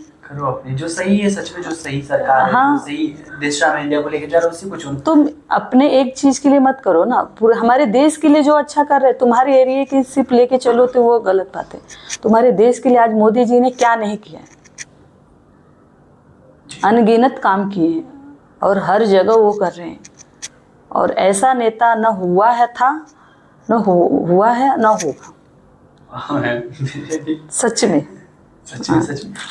[SPEAKER 1] जो सही है, सच में जो सही सरकार
[SPEAKER 2] हाँ,
[SPEAKER 1] है, जो सही दिशा में इंडिया को लेकर जा रहा है उसी को चुनो।
[SPEAKER 2] तुम अपने एक चीज के लिए मत करो ना, पूरे हमारे देश के लिए जो अच्छा कर रहे हैं। तुम्हारे एरिया की सिर्फ लेके चलो तो वो गलत बात है। तुम्हारे देश के लिए आज मोदी जी ने क्या नहीं किया है, अनगिनत काम किए हैं और हर जगह वो कर रहे हैं। और ऐसा नेता न हुआ है, था न हुआ है, न होगा। सच में
[SPEAKER 1] सच में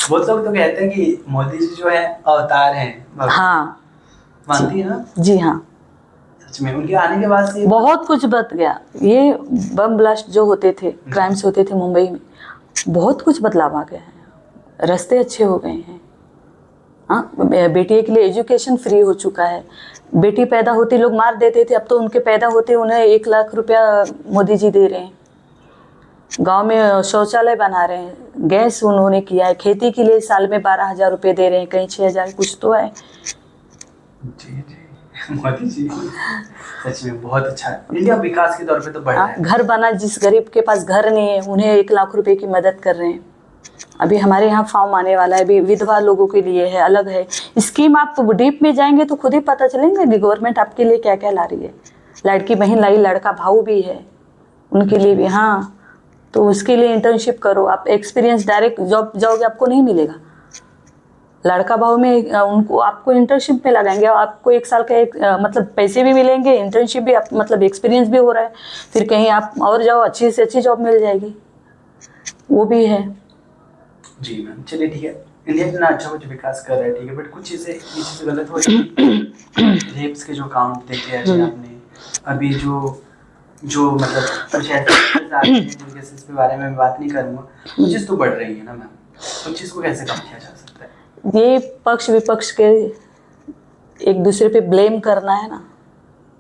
[SPEAKER 1] बहुत लोग तो कहते हैं कि मोदी जी जो है अवतार हैं।
[SPEAKER 2] हाँ,
[SPEAKER 1] मानती हैं ना?
[SPEAKER 2] जी हाँ,
[SPEAKER 1] सच में उनके आने के बाद से
[SPEAKER 2] बहुत कुछ बदल गया। ये बम ब्लास्ट जो होते थे, क्राइम्स होते थे मुंबई में, बहुत कुछ बदलाव आ गया है। रास्ते अच्छे हो गए हैं। हाँ, बेटी के लिए एजुकेशन फ्री हो चुका है। बेटी पैदा होती लोग मार देते थे, अब तो उनके पैदा होते उन्हें 1 लाख रुपया मोदी जी दे रहे हैं। गांव में शौचालय बना रहे हैं, गैस उन्होंने किया है। खेती के लिए साल में 12,000 रुपये दे रहे हैं, कहीं 6,000, कुछ तो है।
[SPEAKER 1] जी जी, मोदी जी सच में बहुत अच्छा है। इंडिया विकास के तौर पे तो बढ़ रहा है।
[SPEAKER 2] घर बना, जिस गरीब के पास घर नहीं है उन्हें 1 लाख रुपए की मदद कर रहे हैं। अभी हमारे यहाँ फॉर्म आने वाला है, अभी विधवा लोगों के लिए है, अलग है स्कीम। आप डीप में जाएंगे तो खुद ही पता चलेंगे कि गवर्नमेंट आपके लिए क्या क्या ला रही है। लड़की बहन लाई, लड़का भाऊ भी है उनके लिए भी। हाँ, तो उसके लिए इंटर्नशिप करो आप, एक्सपीरियंस डायरेक्ट जॉब जाओगे आपको नहीं मिलेगा। लड़का भाव में उनको आपको इंटर्नशिप में लगाएंगे, आपको 1 साल का मतलब पैसे भी मिलेंगे, इंटर्नशिप भी, आप मतलब एक्सपीरियंस भी हो रहा है। फिर कहीं आप और जाओ, अच्छी से अच्छी जॉब मिल जाएगी, वो भी है।
[SPEAKER 1] जी मैम, चलिए ठीक है। इंडिया इतना अच्छा कुछ विकास कर रहा है, ठीक है, बट कुछ चीज़ें गलत हो रही है। रेप्स के जो काउंट देखे हैं आपने, अभी जो मतलब कुछ ऐसे केसेस के बारे में मैं बात नहीं करूँगा, कुछ चीज़ तो बढ़ रही है ना मैम, कुछ चीज़ को कैसे कम किया जा सकता है?
[SPEAKER 2] ये पक्ष विपक्ष के एक दूसरे पे ब्लेम करना है ना,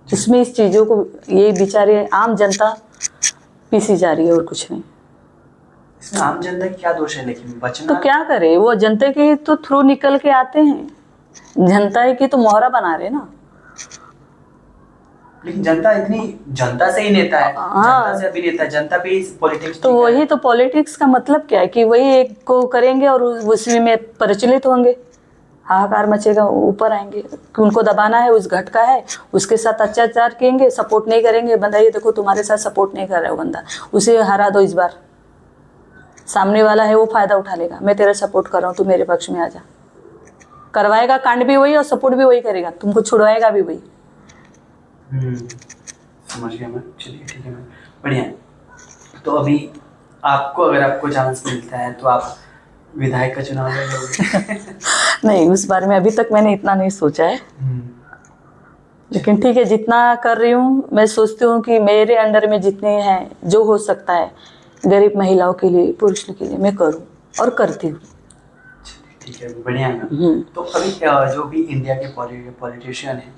[SPEAKER 2] इसमें इस चीज़ों को ये बेचारे आम जनता पीसी जा रही है और कुछ नहीं।
[SPEAKER 1] इसमें आम जनता की क्या दोष है? लेकिन बचना
[SPEAKER 2] तो क्या करे, वो जनता के तो थ्रू निकल के आते हैं, जनता की तो मोहरा बना रहे ना।
[SPEAKER 1] लेकिन जनता से ही नेता है। हाँ, जनता से अभिनेता, जनता पे पॉलिटिक्स।
[SPEAKER 2] तो वही तो पॉलिटिक्स का मतलब क्या है कि वही एक को करेंगे और उसी में प्रचलित होंगे, हाहाकार मचेगा, ऊपर आएंगे कि उनको दबाना है, उस घट का है, उसके साथ अत्याचार करेंगे, सपोर्ट नहीं करेंगे। बंदा ये देखो तुम्हारे साथ सपोर्ट नहीं कर रहा है बंदा, उसे हरा दो इस बार। सामने वाला है वो फायदा उठा लेगा, मैं तेरा सपोर्ट कर रहा हूँ, तू मेरे पक्ष में आ जा। करवाएगा कांड भी वही और सपोर्ट भी वही करेगा, तुमको छुड़वाएगा भी वही।
[SPEAKER 1] समझ गया मैं। चलिए ठीक है मैम, बढ़िया। तो अभी अगर आपको चांस मिलता है तो आप विधायक का चुनाव लड़ोगे?
[SPEAKER 2] नहीं, उस बारे में अभी तक मैंने इतना नहीं सोचा है, लेकिन ठीक है, जितना कर रही हूँ मैं सोचती हूँ कि मेरे अंडर में जितने हैं, जो हो सकता है गरीब महिलाओं के लिए, पुरुषों के लिए मैं करूँ और करती हूँ।
[SPEAKER 1] ठीक है, बढ़िया है। तो अभी जो भी इंडिया के पॉलिटिशियन हैं,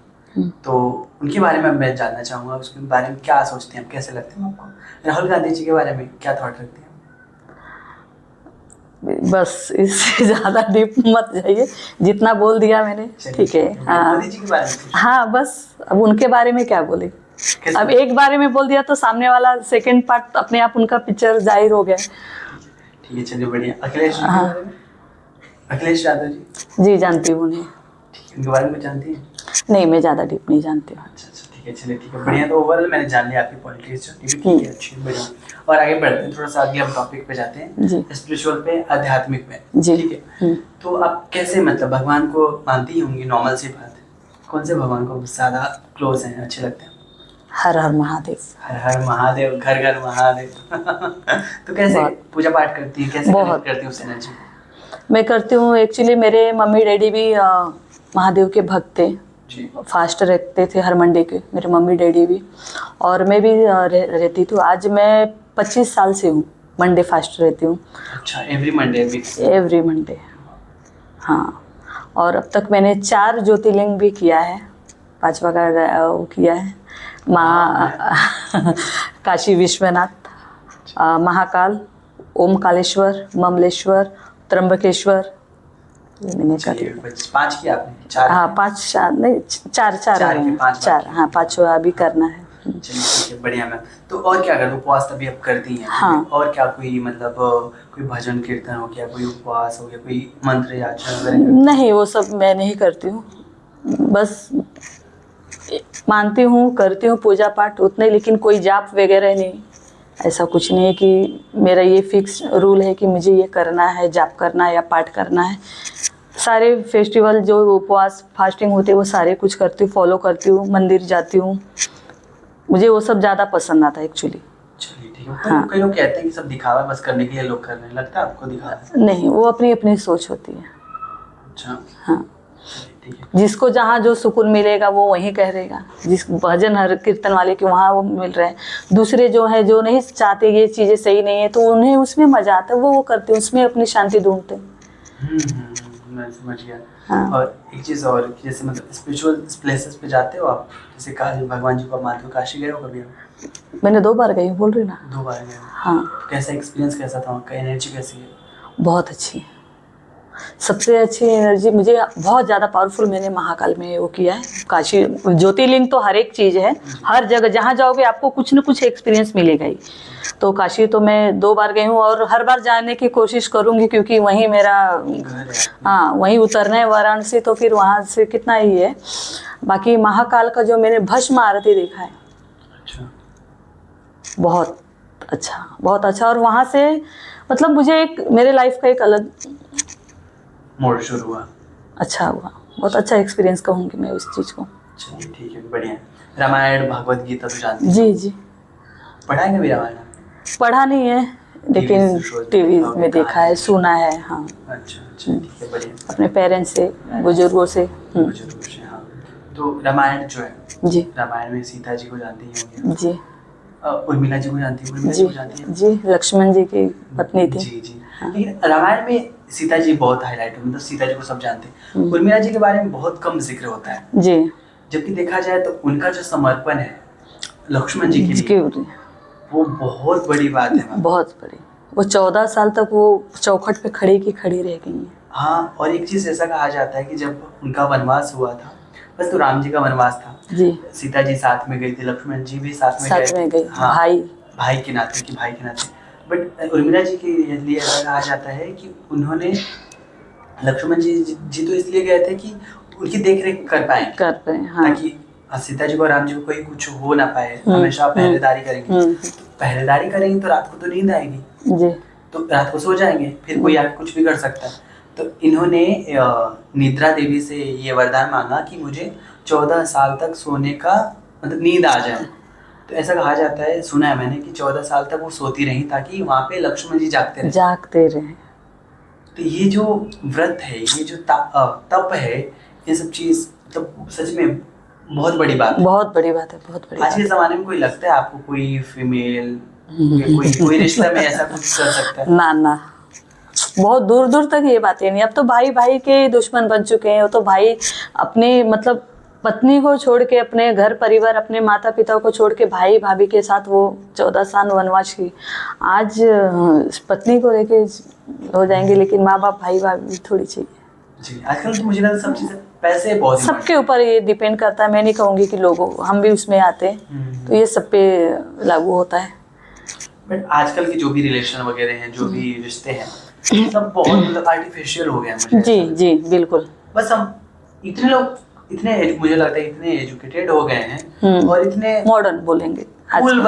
[SPEAKER 1] तो उनके बारे में मैं जानना चाहूँगा, उसके बारे में क्या सोचते हैं, कैसे लगते हैं आपको? राहुल गांधी जी के बारे में क्या थॉट रखते हैं?
[SPEAKER 2] बस इससे ज्यादा डीप मत जाइए, जितना बोल दिया मैंने ठीक है। हाँ
[SPEAKER 1] मोदी जी के बारे में कुछ?
[SPEAKER 2] हाँ, बस अब उनके बारे में क्या बोले,
[SPEAKER 1] कैसे?
[SPEAKER 2] अब एक बारे में बोल दिया तो सामने वाला सेकंड पार्ट अपने आप उनका पिक्चर जाहिर हो गया।
[SPEAKER 1] ठीक है, चलिए बढ़िया। अखिलेश जी के
[SPEAKER 2] हाँ।
[SPEAKER 1] बारे में? अखिलेश यादव जी,
[SPEAKER 2] जी जानती हूँ उन्हें।
[SPEAKER 1] ठीक है, उनके बारे में जानती हैं?
[SPEAKER 2] नहीं, मैं ज्यादा डीप नहीं जानती हूँ।
[SPEAKER 1] अच्छा अच्छा, ठीक है, चलिए ठीक है, बढ़िया। तो ओवरऑल मैंने जान लिया आपकी पॉलिटिक्स, ठीक है, अच्छी बढ़िया। और आगे बढ़ते हैं, थोड़ा सा अगले हम टॉपिक पे जाते हैं,
[SPEAKER 2] जी
[SPEAKER 1] स्पिरिचुअल पे, आध्यात्मिक में,
[SPEAKER 2] जी।
[SPEAKER 1] ठीक है। तो आप कैसे मतलब भगवान को मानती ही होंगी, नॉर्मल सी बात है। कौन से भगवान को ज्यादा क्लोज हैं, अच्छे लगते हैं?
[SPEAKER 2] हर हर महादेव।
[SPEAKER 1] हर हर महादेव, घर घर महादेव। तो कैसे
[SPEAKER 2] बहुत।
[SPEAKER 1] पूजा पाठ करती है, कैसे
[SPEAKER 2] बहुत।
[SPEAKER 1] कनेक्ट करती है उस एनर्जी को?
[SPEAKER 2] मैं करती हूँ, एक्चुअली मेरे मम्मी डैडी भी महादेव के भक्त थे,
[SPEAKER 1] जी,
[SPEAKER 2] फास्ट रखते थे हर मंडे के, मेरे मम्मी डैडी भी, और मैं भी रहती थी। आज मैं 25 साल से हूँ मंडे फास्ट रहती हूँ,
[SPEAKER 1] अच्छा, एवरी मंडे भी?
[SPEAKER 2] Every Monday. हाँ, और अब तक मैंने 4 ज्योतिर्लिंग भी किया है, 5वां का वो किया है, काशी विश्वनाथ, महाकाल, ओमकालेश्वर, ममलेश्वर, त्र्यंबकेश्वर, ये मैंने कर
[SPEAKER 1] चलिए, 5 किया आपने? 4?
[SPEAKER 2] हाँ 5 नहीं 4
[SPEAKER 1] चार के
[SPEAKER 2] हैं,
[SPEAKER 1] 5
[SPEAKER 2] 4 हाँ, 5वां अभी करना है।
[SPEAKER 1] चलिए ठीक है, बढ़िया मैम। तो और क्या करते हो? उपवास तभी आप करती हैं?
[SPEAKER 2] हाँ।
[SPEAKER 1] और क्या कोई मतलब कोई भजन कीर्तन हो गया, कोई उपवास हो गया, कोई मंत्र याचना वगैरह करती हैं?
[SPEAKER 2] नहीं, वो सब मैं नहीं करती हूँ, बस मानती हूँ, करती हूँ पूजा पाठ उतने, लेकिन कोई जाप वगैरह नहीं, ऐसा कुछ नहीं है कि मेरा ये फिक्स रूल है कि मुझे ये करना है, जाप करना है या पाठ करना है। सारे फेस्टिवल जो उपवास फास्टिंग होते हैं वो सारे कुछ करती हूँ, फॉलो करती हूँ, मंदिर जाती हूँ, मुझे वो सब ज़्यादा पसंद आता है एक्चुअली।
[SPEAKER 1] चलिए ठीक है।
[SPEAKER 2] हाँ।
[SPEAKER 1] कई लोग कहते हैं कि सब दिखावा बस करने के लिए लोग कर रहे हैं, लगता है आपको दिखावा?
[SPEAKER 2] नहीं, वो अपनी अपनी सोच होती है।
[SPEAKER 1] अच्छा,
[SPEAKER 2] हाँ,
[SPEAKER 1] चलिए ठीक है।
[SPEAKER 2] जिसको जहाँ जो सुकून मिलेगा वो वहीं कहेगा, जिस भजन हर कीर्तन वाले के वहाँ वो मिल रहे हैं। दूसरे जो है जो नहीं चाहते ये चीज़ें सही नहीं है तो उन्हें उसमें मजा आता है, वो करते हैं, उसमें अपनी शांति ढूंढते हैं।
[SPEAKER 1] मैं समझ गया।
[SPEAKER 2] हाँ।
[SPEAKER 1] और एक चीज़ और, जैसे मतलब स्पिरिचुअल प्लेसेस पे जाते हो आप, जैसे काशी, भगवान जी को मानते हो, काशी गए हो कभी आप?
[SPEAKER 2] मैंने 2 बार गई हूँ, बोल रही ना।
[SPEAKER 1] 2 बार गए हो?
[SPEAKER 2] हाँ,
[SPEAKER 1] तो कैसा एक्सपीरियंस, कैसा था वहाँ का, एनर्जी कैसी है?
[SPEAKER 2] बहुत अच्छी है, सबसे अच्छी एनर्जी मुझे बहुत ज़्यादा पावरफुल मैंने महाकाल में वो किया है। काशी ज्योतिर्लिंग तो हर एक चीज़ है, हर जगह जहाँ जाओगे आपको कुछ न कुछ एक्सपीरियंस मिलेगा ही। तो काशी तो मैं 2 बार गई हूँ और हर बार जाने की कोशिश करूँगी, क्योंकि वहीं मेरा
[SPEAKER 1] घर है?
[SPEAKER 2] हाँ वहीं उतरना है वाराणसी, तो फिर वहाँ से कितना ही है। बाकी महाकाल का जो मैंने भस्म आरती देखा है,
[SPEAKER 1] अच्छा,
[SPEAKER 2] बहुत अच्छा, बहुत अच्छा। और वहाँ से मतलब मुझे एक मेरे लाइफ का एक अलग
[SPEAKER 1] मोड़ शुरू हुआ।
[SPEAKER 2] अच्छा हुआ, बहुत अच्छा एक्सपीरियंस कहूँगी मैं उस चीज़ को।
[SPEAKER 1] चलिए ठीक है, बढ़िया। रामायण, भगवत गीता तो जानती हो?
[SPEAKER 2] जी जी,
[SPEAKER 1] पढ़ा है कभी रामायण?
[SPEAKER 2] पढ़ा नहीं है, लेकिन टीवी में देखा है, सुना है। हाँ,
[SPEAKER 1] अच्छा अच्छा, ठीक है, बढ़िया।
[SPEAKER 2] अपने पेरेंट्स से, बुजुर्गों से।
[SPEAKER 1] जरूर से, हाँ। तो रामायण जो है,
[SPEAKER 2] जी
[SPEAKER 1] रामायण में सीता जी को जानती होंगे,
[SPEAKER 2] जी
[SPEAKER 1] उर्मिला जी को जानती है, उर्मिला जी
[SPEAKER 2] जी
[SPEAKER 1] को जानती है?
[SPEAKER 2] जी, लक्ष्मण जी की पत्नी थी।
[SPEAKER 1] जी जी। लेकिन रामायण में सीता जी बहुत हाईलाइट है, मतलब सीता जी को सब जानते हैं, उर्मिला जी के बारे में बहुत कम जिक्र होता है।
[SPEAKER 2] जी,
[SPEAKER 1] जबकि देखा जाए तो उनका जो समर्पण है लक्ष्मण जी के लिए, वो बहुत बड़ी बात है मैम।
[SPEAKER 2] बहुत बड़ी, वो 14 साल तक वो चौखट पे खड़ी की खड़ी रह गई हैं।
[SPEAKER 1] हाँ, और एक चीज ऐसा कहा जाता है कि जब उनका वनवास हुआ था, बस तो राम जी का वनवास था
[SPEAKER 2] जी,
[SPEAKER 1] सीता जी साथ में गई थी, लक्ष्मण जी भी साथ में
[SPEAKER 2] गई।
[SPEAKER 1] हाँ,
[SPEAKER 2] भाई
[SPEAKER 1] भाई के नाते, कि भाई के नाते। बट उर्मिला जी के लिए ऐसा कहा जाता है कि उन्होंने, लक्ष्मण जी तो इसलिए गए थे कि उनकी देख रेख कर पाए,
[SPEAKER 2] हाँ।
[SPEAKER 1] ताकि सीता जी को, राम जी को कोई कुछ हो ना पाए, हमेशा पहरेदारी करेंगे। तो पहरेदारी करेंगे तो रात को तो नींद आएगी
[SPEAKER 2] जी,
[SPEAKER 1] तो रात को सो जाएंगे, फिर कोई आके कुछ भी कर सकता है। तो इन्होंने निद्रा देवी से ये वरदान मांगा कि मुझे 14 साल तक सोने का मतलब नींद आ जाए। तो ऐसा कहा जाता है, सुना है मैंने, कि 14 साल तक वो सोती रही ताकि वहाँ पे लक्ष्मण जी जागते रहे। तो ये जो व्रत है, ये जो तप है, ये सब चीज मतलब सच में बहुत बड़ी बात है।
[SPEAKER 2] बहुत बड़ी बात है, बहुत बड़ी।
[SPEAKER 1] आज के जमाने में कोई लगता है आपको, कोई फीमेल कोई रिश्ते में ऐसा कुछ कर सकता है?
[SPEAKER 2] ना ना, बहुत दूर दूर तक ये बातें नहीं। अब तो भाई भाई के दुश्मन बन चुके हैं, वो तो भाई अपने मतलब पत्नी को छोड़ के, अपने घर परिवार, अपने माता पिता को छोड़ के, भाई भाभी के साथ वो 14 साल वनवास की, आज पत्नी को लेके हो जाएंगे, लेकिन माँ बाप भाई भाभी थोड़ी चाहिए।
[SPEAKER 1] जी, आजकल तो मुझे लगता है सब चीजें पैसे बहुत
[SPEAKER 2] सबके ऊपर ये डिपेंड करता है। मैं नहीं कहूँगी कि लोगों, हम भी उसमें आते हैं, तो ये सब पे लागू होता है।
[SPEAKER 1] बट आजकल के जो भी रिलेशन वगैरह हैं, जो भी रिश्ते हैं, सब बहुत मतलब आर्टिफिशियल हो गए हैं मुझे
[SPEAKER 2] जी जी बिल्कुल।
[SPEAKER 1] बस हम इतने लोग मुझे लगता है इतने एजुकेटेड हो गए हैं और इतने
[SPEAKER 2] मॉडर्न बोलेंगे,
[SPEAKER 1] कूल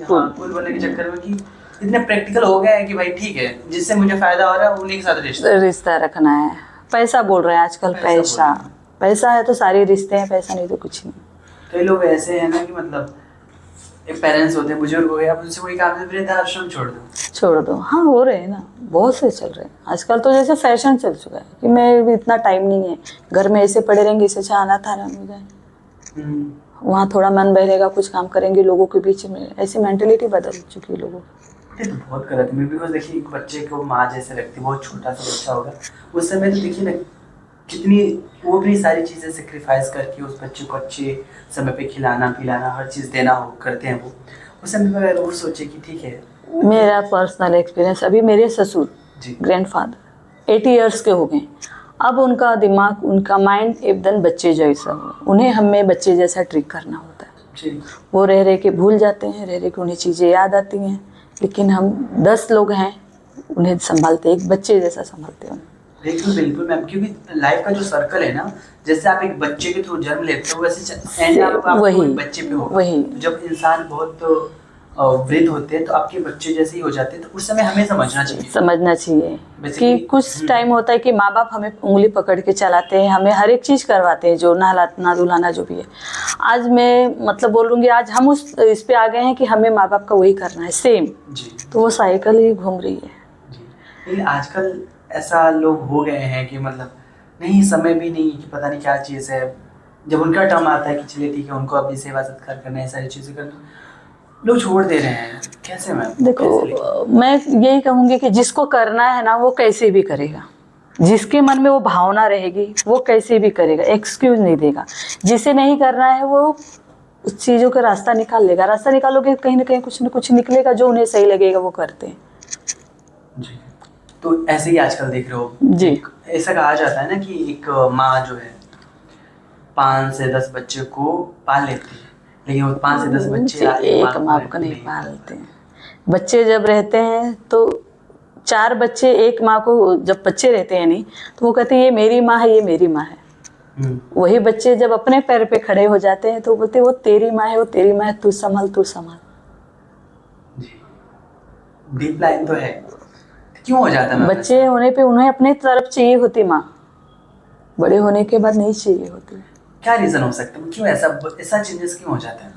[SPEAKER 2] कूल
[SPEAKER 1] बनने के चक्कर में कि इतने प्रैक्टिकल हो गए हैं कि भाई ठीक है, जिससे मुझे फायदा हो रहा है उन्हीं के साथ
[SPEAKER 2] रिश्ता रखना है। पैसा बोल रहे हैं आजकल, पैसा पैसा है तो सारे रिश्ते हैं, पैसा नहीं तो कुछ नहीं।
[SPEAKER 1] कई लोग ऐसे हैं ना कि मतलब एक पेरेंट्स होते हैं, बुजुर्ग हो गए, अब उनसे कोई काम नहीं, वृद्धाश्रम छोड़ दो। हाँ, हो रहे हैं ना, बहुत से चल रहे हैं आजकल। तो जैसे फैशन चल चुका है कि मैं इतना टाइम नहीं है, घर में ऐसे पड़े रहेंगे, इससे अच्छा अनाथ आश्रम हो जाए, वहाँ थोड़ा मन बहरेगा, कुछ काम करेंगे लोगों के बीच में। ऐसी मेंटेलिटी बदल चुकी है लोगों की। ये तो बहुत गलत है। बिकॉज देखिए, एक बच्चे को माँ जैसे लगती है, बहुत छोटा सा बच्चा होगा, उस समय तो देखिए ना कितनी वो अपनी सारी चीज़ें सेक्रीफाइस करके उस बच्चे को अच्छे समय पे खिलाना पिलाना हर चीज़ देना हो करते हैं। वो उस समय पे अगर वो सोचे कि ठीक है।
[SPEAKER 2] मेरा पर्सनल एक्सपीरियंस, अभी मेरे ससुर ग्रैंडफादर 80 ईयर्स के हो गए, अब उनका दिमाग, उनका माइंड एकदम बच्चे जैसा हो। उन्हें हमें बच्चे जैसा ट्रीट करना होता है। वो रह रह के भूल जाते हैं, रह रह के उन्हें चीज़ें याद आती हैं, लेकिन हम 10 लोग हैं, उन्हें संभालते एक बच्चे जैसा संभालते हैं।
[SPEAKER 1] बिल्कुल मैम, क्योंकि लाइफ का जो सर्कल है ना, जैसे आप एक बच्चे के थ्रू जन्म लेते हो, वैसे एंड आप वही बच्चे पे हो।
[SPEAKER 2] वही
[SPEAKER 1] जब इंसान बहुत वृद्ध होते हैं तो आपके बच्चे जैसे ही हो जाते हैं, तो उस समय हमें समझना चाहिए
[SPEAKER 2] कि कुछ टाइम होता है कि माँ बाप हमें उंगली पकड़ के चलाते हैं, हमें हर एक चीज़ करवाते हैं, जो नहलाना धुलाना जो भी है। आज मैं मतलब बोलूँगी, आज हम उस इस पे आ गए हैं कि हमें माँ बाप का वही करना है सेम जी। तो वो साइकिल ही घूम रही है
[SPEAKER 1] जी। लेकिन आजकल ऐसा लोग हो गए हैं कि मतलब नहीं, समय भी नहीं कि पता नहीं क्या चीज़ है। जब उनका टर्म आता है कि चलिए ठीक है, उनको अभी सेवा सत्कार करना है, सारी चीज़ें करना, लोग छोड़ दे रहे हैं। कैसे मैम?
[SPEAKER 2] देखो, मैं यही कहूँगी कि जिसको करना है ना, वो कैसे भी करेगा। जिसके मन में वो भावना रहेगी वो कैसे भी करेगा, एक्सक्यूज नहीं देगा। जिसे नहीं करना है वो उस चीज़ों का रास्ता निकाल लेगा। रास्ता निकालोगे, कहीं ना कहीं कुछ ना कुछ निकलेगा, जो उन्हें सही लगेगा वो करते हैं
[SPEAKER 1] जी। तो ऐसे ही आजकल देख रहे हो
[SPEAKER 2] जी,
[SPEAKER 1] ऐसा कहा जाता है ना कि एक माँ जो है 5 से 10 बच्चे को पाल लेती है, लेकिन वो 5 से 10 बच्चे
[SPEAKER 2] एक माँ को नहीं पालते हैं। बच्चे जब रहते हैं तो 4 बच्चे एक माँ को, जब बच्चे रहते हैं नहीं, तो वो कहते हैं ये मेरी माँ है, ये मेरी माँ है। वही बच्चे जब अपने पैर पे खड़े हो जाते हैं तो बोलते वो तेरी माँ है, वो तेरी माँ है, तू संभाल तू संभाल।
[SPEAKER 1] डीप लाइन तो है। क्यों हो जाता है?
[SPEAKER 2] बच्चे होने पे उन्हें अपने तरफ चाहिए होती माँ, बड़े होने के बाद नहीं चाहिए होती।
[SPEAKER 1] क्या रीजन हो सकता है? क्यों ऐसा चेंजेस क्यों हो जाता है?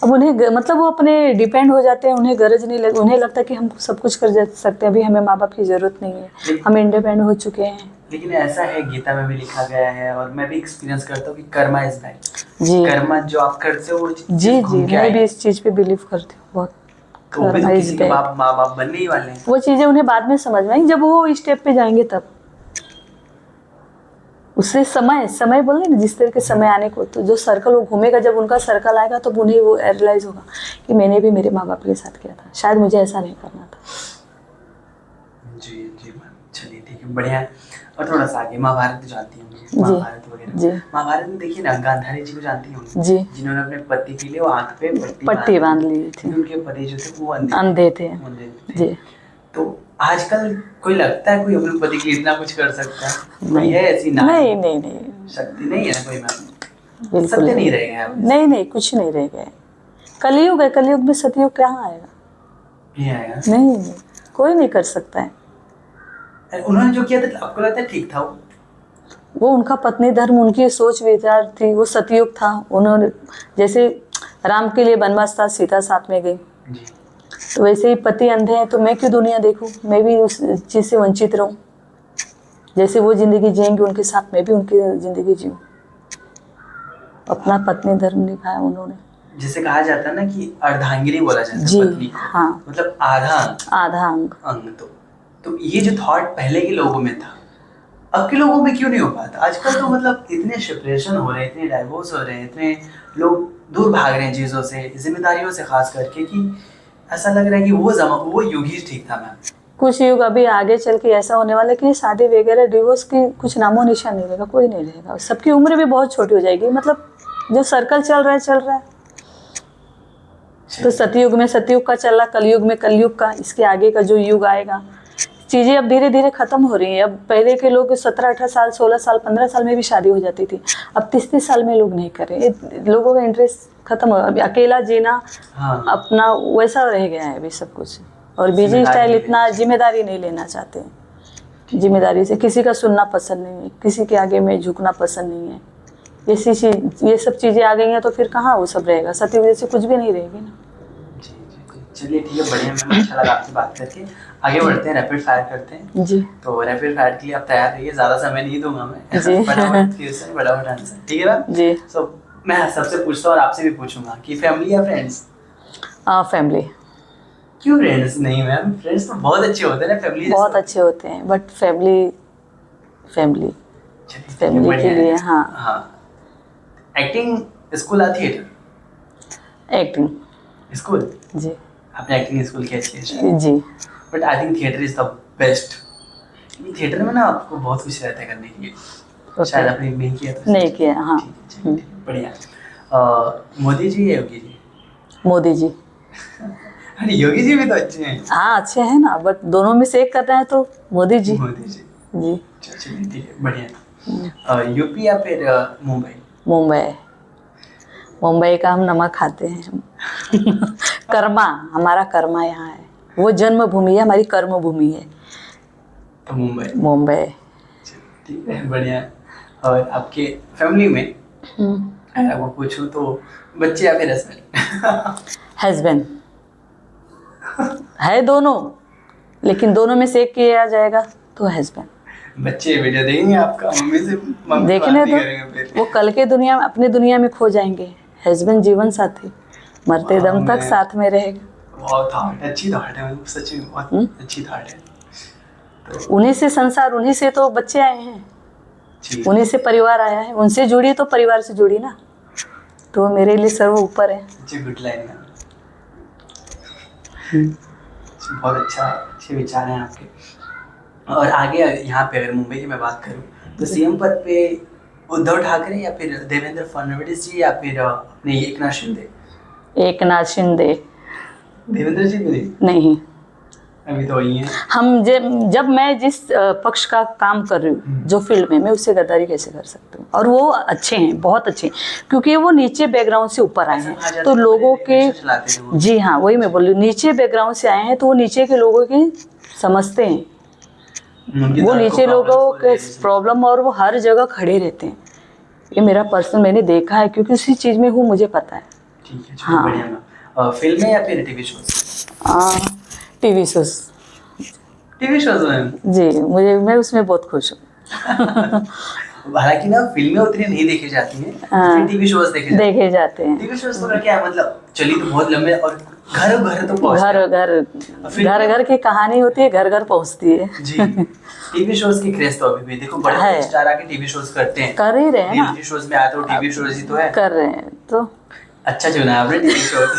[SPEAKER 2] अब उन्हें मतलब वो अपने डिपेंड हो जाते हैं, उन्हें गरज नहीं लग, उन्हें लगता है कि हम सब कुछ कर सकते हैं, अभी हमें माँ बाप की जरूरत नहीं है, हम इंडिपेंडेंट हो चुके हैं।
[SPEAKER 1] लेकिन ऐसा है, गीता में भी लिखा गया है और मैं भी एक्सपीरियंस करता हूँ कि कर्मा इज बैक।
[SPEAKER 2] जी,
[SPEAKER 1] कर्मा जो आप करते हो वो
[SPEAKER 2] जी मैं भी इस चीज़ पे बिलीव करती हूँ बहुत।
[SPEAKER 1] Karma is back. माँ बाप बनने ही वाले हैं।
[SPEAKER 2] वो चीज़ें उन्हें बाद में समझ में आएंगी, जब वो स्टेप पे जाएंगे तब। उससे समय बोल रहे ना, जिस तरह के समय आने को, तो जो सर्कल वो घूमेगा, जब उनका सर्कल आएगा तो उन्हें वो रियलाइज होगा कि मैंने भी मेरे माँ बाप के साथ किया था, शायद मुझे ऐसा नहीं करना था।
[SPEAKER 1] जी जी मैम, चलिए ठीक है, बढ़िया है। और थोड़ा सा आगे, महाभारत जानती होंगी, महाभारत वगैरह। महाभारत में देखिए ना, गांधारी जी को जानती होंगी जी, जिन्होंने अपने पति के लिए वो आंख पे पट्टी बांध ली थी। उनके पति जो थे वो अंधे थे जी। तो आजकल कोई लगता है कोई अपने पति के लिए इतना कुछ कर सकता है? नहीं है ऐसी ना, नहीं शक्ति नहीं है कोई मैम, बिल्कुल सत्य नहीं रह गया।
[SPEAKER 2] नहीं कुछ नहीं रह गया। कलयुग है, कलयुग में सतयुग कहाँ आएगा?
[SPEAKER 1] नहीं आएगा।
[SPEAKER 2] नहीं, कोई नहीं कर सकता है।
[SPEAKER 1] उन्होंने जो किया था आपको लगता है ठीक था?
[SPEAKER 2] वो उनका पत्नी धर्म, उनकी सोच विचार थी, वो सतयुग था। उन्होंने जैसे राम के लिए वनवास था, सीता साथ में गई, तो वैसे ही पति अंधे हैं तो मैं क्यों दुनिया देखूं, मैं भी उस चीज़ से वंचित रहूं। जैसे वो जिंदगी जिएंगे उनके साथ मैं भी उनकी जिंदगी जीऊं। अपना पत्नी धर्म निभाया उन्होंने।
[SPEAKER 1] जिसे कहा जाता है ना कि अर्धांगिनी बोला जाता है पत्नी को।
[SPEAKER 2] हाँ,
[SPEAKER 1] मतलब आधा अंग।
[SPEAKER 2] अंग
[SPEAKER 1] तो ये जो थॉट पहले के लोगों में था, अब के लोगों में क्यों नहीं हो पाता? आजकल तो मतलब इतने सेपरेशन हो रहे हैं, इतने डाइवोर्स हो रहे हैं, इतने लोग दूर भाग रहे हैं चीज़ों से, जिम्मेदारियों से खास करके, कि ऐसा लग रहा है कि वो युग ही ठीक था मैम।
[SPEAKER 2] कुछ युग अभी आगे चल के ऐसा होने वाला है कि शादी वगैरह डिवोर्स की कुछ नामो निशान नहीं रहेगा, कोई नहीं रहेगा। सबकी उम्र भी बहुत छोटी हो जाएगी, मतलब जो सर्कल चल रहा है। तो सतयुग में सतयुग का चला, कलयुग में कलयुग का, इसके आगे का जो युग आएगा, चीज़ें अब धीरे धीरे ख़त्म हो रही हैं। अब पहले के लोग 17-18 साल, 16 साल, 15 साल में भी शादी हो जाती थी। अब 30-30 साल में लोग नहीं कर रहे। लोगों का इंटरेस्ट खत्म हो, अभी अकेला जीना
[SPEAKER 1] हाँ।
[SPEAKER 2] अपना वैसा रह गया है अभी सब कुछ। और बिजी स्टाइल, इतना जिम्मेदारी नहीं लेना चाहते। जिम्मेदारी से किसी का सुनना पसंद नहीं है, किसी के आगे में झुकना पसंद नहीं है। ये सब चीज़ें आ गई हैं, तो फिर कहाँ वो सब रहेगा? सतयुग जैसे कुछ भी नहीं रहेगी ना।
[SPEAKER 1] चलिए ठीक है, बढ़िया मैम, अच्छा लगा आपसे बात करके। आगे बढ़ते हैं, रैपिड फायर करते हैं
[SPEAKER 2] जी।
[SPEAKER 1] तो रैपिड फायर के लिए आप तैयार रहिए, ज़्यादा समय नहीं दूंगा मैं
[SPEAKER 2] जी।
[SPEAKER 1] फटाफट क्वेश्चन, फटाफट आंसर, ठीक है मैम?
[SPEAKER 2] जी।
[SPEAKER 1] सो मैं सबसे पूछता हूँ और आपसे भी पूछूंगा कि फैमिली या फ्रेंड्स?
[SPEAKER 2] फैमिली।
[SPEAKER 1] क्यों फ्रेंड्स नहीं मैम? फ्रेंड्स तो बहुत अच्छे होते हैं ना, फैमिली
[SPEAKER 2] बहुत अच्छे होते हैं, बट फैमिली
[SPEAKER 1] बढ़िया
[SPEAKER 2] के लिए।
[SPEAKER 1] है।
[SPEAKER 2] हाँ।
[SPEAKER 1] हाँ। एक्टिंग स्कूल या थिएटर?
[SPEAKER 2] Acting
[SPEAKER 1] school.
[SPEAKER 2] जी।
[SPEAKER 1] आपने एक्टिंग स्कूल की अच्छी है
[SPEAKER 2] जी।
[SPEAKER 1] But I think theatre is the best. Theatre में ना आपको बहुत कुछ रहता है करने के लिए। शायद आपने नहीं किया तो
[SPEAKER 2] नहीं किया। हाँ।
[SPEAKER 1] ठीक है, बढ़िया। मोदी जी या योगी जी?
[SPEAKER 2] मोदी जी।
[SPEAKER 1] अरे योगी जी भी तो अच्छे हैं।
[SPEAKER 2] हाँ, अच्छे हैं ना, बट दोनों में से एक कर रहे हैं तो मोदी जी।
[SPEAKER 1] मोदी जी
[SPEAKER 2] जी।
[SPEAKER 1] चलिए ठीक है, बढ़िया। यूपी या फिर मुंबई?
[SPEAKER 2] मुंबई का हम नमक खाते हैं। कर्मा, हमारा कर्मा यहाँ है, वो जन्मभूमि है, हमारी कर्म भूमि है।
[SPEAKER 1] तो मुंबई।
[SPEAKER 2] मुंबई।
[SPEAKER 1] ठीक है, बढ़िया। और आपके फैमिली में अगर आपको पूछूं तो बच्चे या फिर हस्बैंड?
[SPEAKER 2] हस्बैंड है दोनों, लेकिन दोनों में से एक किया जाएगा तो हस्बैंड।
[SPEAKER 1] बच्चे वीडियो देखेंगे आपका, मम्मी से
[SPEAKER 2] देखने
[SPEAKER 1] बात नहीं
[SPEAKER 2] तो
[SPEAKER 1] करेंगे
[SPEAKER 2] वो कल के दुनिया में, अपनी दुनिया में खो जाएंगे। हस्बैंड जीवन साथी, मरते दम तक साथ में रहेगा।
[SPEAKER 1] बहुत थॉट, अच्छी थॉट है, सच में बहुत अच्छी थॉट है। तो
[SPEAKER 2] उन्हीं से संसार, उन्हीं से तो बच्चे आए हैं, उन्हीं से परिवार आया है। उनसे जुड़ी तो परिवार से जुड़ी ना, तो मेरे लिए सर्व ऊपर है।
[SPEAKER 1] गुड लाइन है। बहुत अच्छा, अच्छे विचार हैं आपके। और आगे यहाँ पे अगर मुंबई की मैं बात करूँ तो सीएम पद पे उद्धव ठाकरे या फिर देवेंद्र फडणवीस जी या फिर अपने एकनाथ शिंदे?
[SPEAKER 2] एकनाथ शिंदे।
[SPEAKER 1] देवेंद्र जी भी
[SPEAKER 2] नहीं,
[SPEAKER 1] अभी तो वही है।
[SPEAKER 2] हम जब मैं जिस पक्ष का काम कर रही हूँ, जो फील्ड में, मैं उससे गद्दारी कैसे कर सकती हूँ? और वो अच्छे हैं, बहुत अच्छे हैं, क्योंकि वो नीचे बैकग्राउंड से ऊपर आए हैं, तो लोगों के, जी हाँ, वही मैं बोल रही हूँ, नीचे बैकग्राउंड से आए हैं, तो वो नीचे के लोगों की समझते हैं। वो नीचे लोगों के प्रॉब्लम, और वो हर जगह खड़े रहते हैं। ये मेरा पर्सनल, मैंने देखा है, क्योंकि उसी चीज़ में हूँ, मुझे पता है।
[SPEAKER 1] ठीक है, हाँ, बढ़िया। फिल्में या फिर TV shows?
[SPEAKER 2] TV shows.
[SPEAKER 1] TV shows में
[SPEAKER 2] जी, मैं उसमें बहुत खुश हूँ।
[SPEAKER 1] हालांकि ना फिल्में उतनी नहीं देखी जाती हैं, टीवी शोज देखे जाते हैं। टीवी शोज का क्या मतलब, चली तो बहुत लंबे और घर घर तो पहुंचते हैं।
[SPEAKER 2] घर की कहानी होती है, घर घर पहुंचती है।
[SPEAKER 1] जी। टीवी शोज की क्रेज तो अभी भी देखो, बड़े स्टार आके टीवी शोज करते हैं,
[SPEAKER 2] कर ही रहे हैं ना।
[SPEAKER 1] टीवी शोज में आते हो, टीवी शोज ही तो है,
[SPEAKER 2] कर रहे हैं। तो
[SPEAKER 1] अच्छा चुना है आपने टीवी शोज।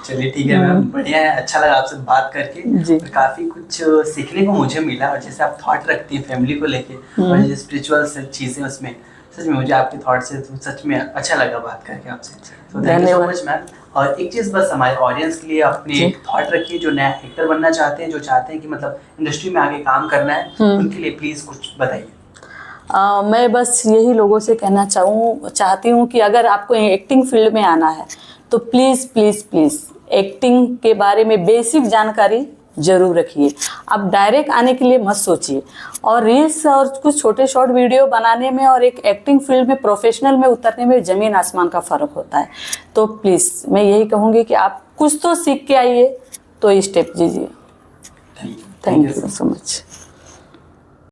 [SPEAKER 1] चलिए ठीक है मैम, बढ़िया है, अच्छा लगा आपसे बात करके। और काफी कुछ सीखने को मुझे मिला, और जैसे आप थॉट रखती हैं फैमिली को लेके, और जो स्पिरिचुअल चीजें उसमें, सच में मुझे आपके थॉट से सच में अच्छा लगा बात करके आपसे। तो thank you so much ma'am. और एक चीज बस हमारे ऑडियंस के लिए अपने थॉट रखिए, जो नया एक्टर बनना चाहते हैं, जो चाहते हैं कि मतलब इंडस्ट्री में आगे काम करना है, उनके लिए प्लीज कुछ बताइए।
[SPEAKER 2] मैं बस यही लोगों से कहना चाहती हूँ कि अगर आपको एक्टिंग फील्ड में आना है तो प्लीज़ प्लीज़ प्लीज़ एक्टिंग के बारे में बेसिक जानकारी जरूर रखिए। आप डायरेक्ट आने के लिए मत सोचिए, और रील्स और कुछ छोटे शॉर्ट वीडियो बनाने में और एक एक्टिंग फील्ड में प्रोफेशनल में उतरने में ज़मीन आसमान का फ़र्क होता है। तो प्लीज़ मैं यही कहूँगी कि आप कुछ तो सीख के आइए, तो स्टेप दीजिए। Thank you so much.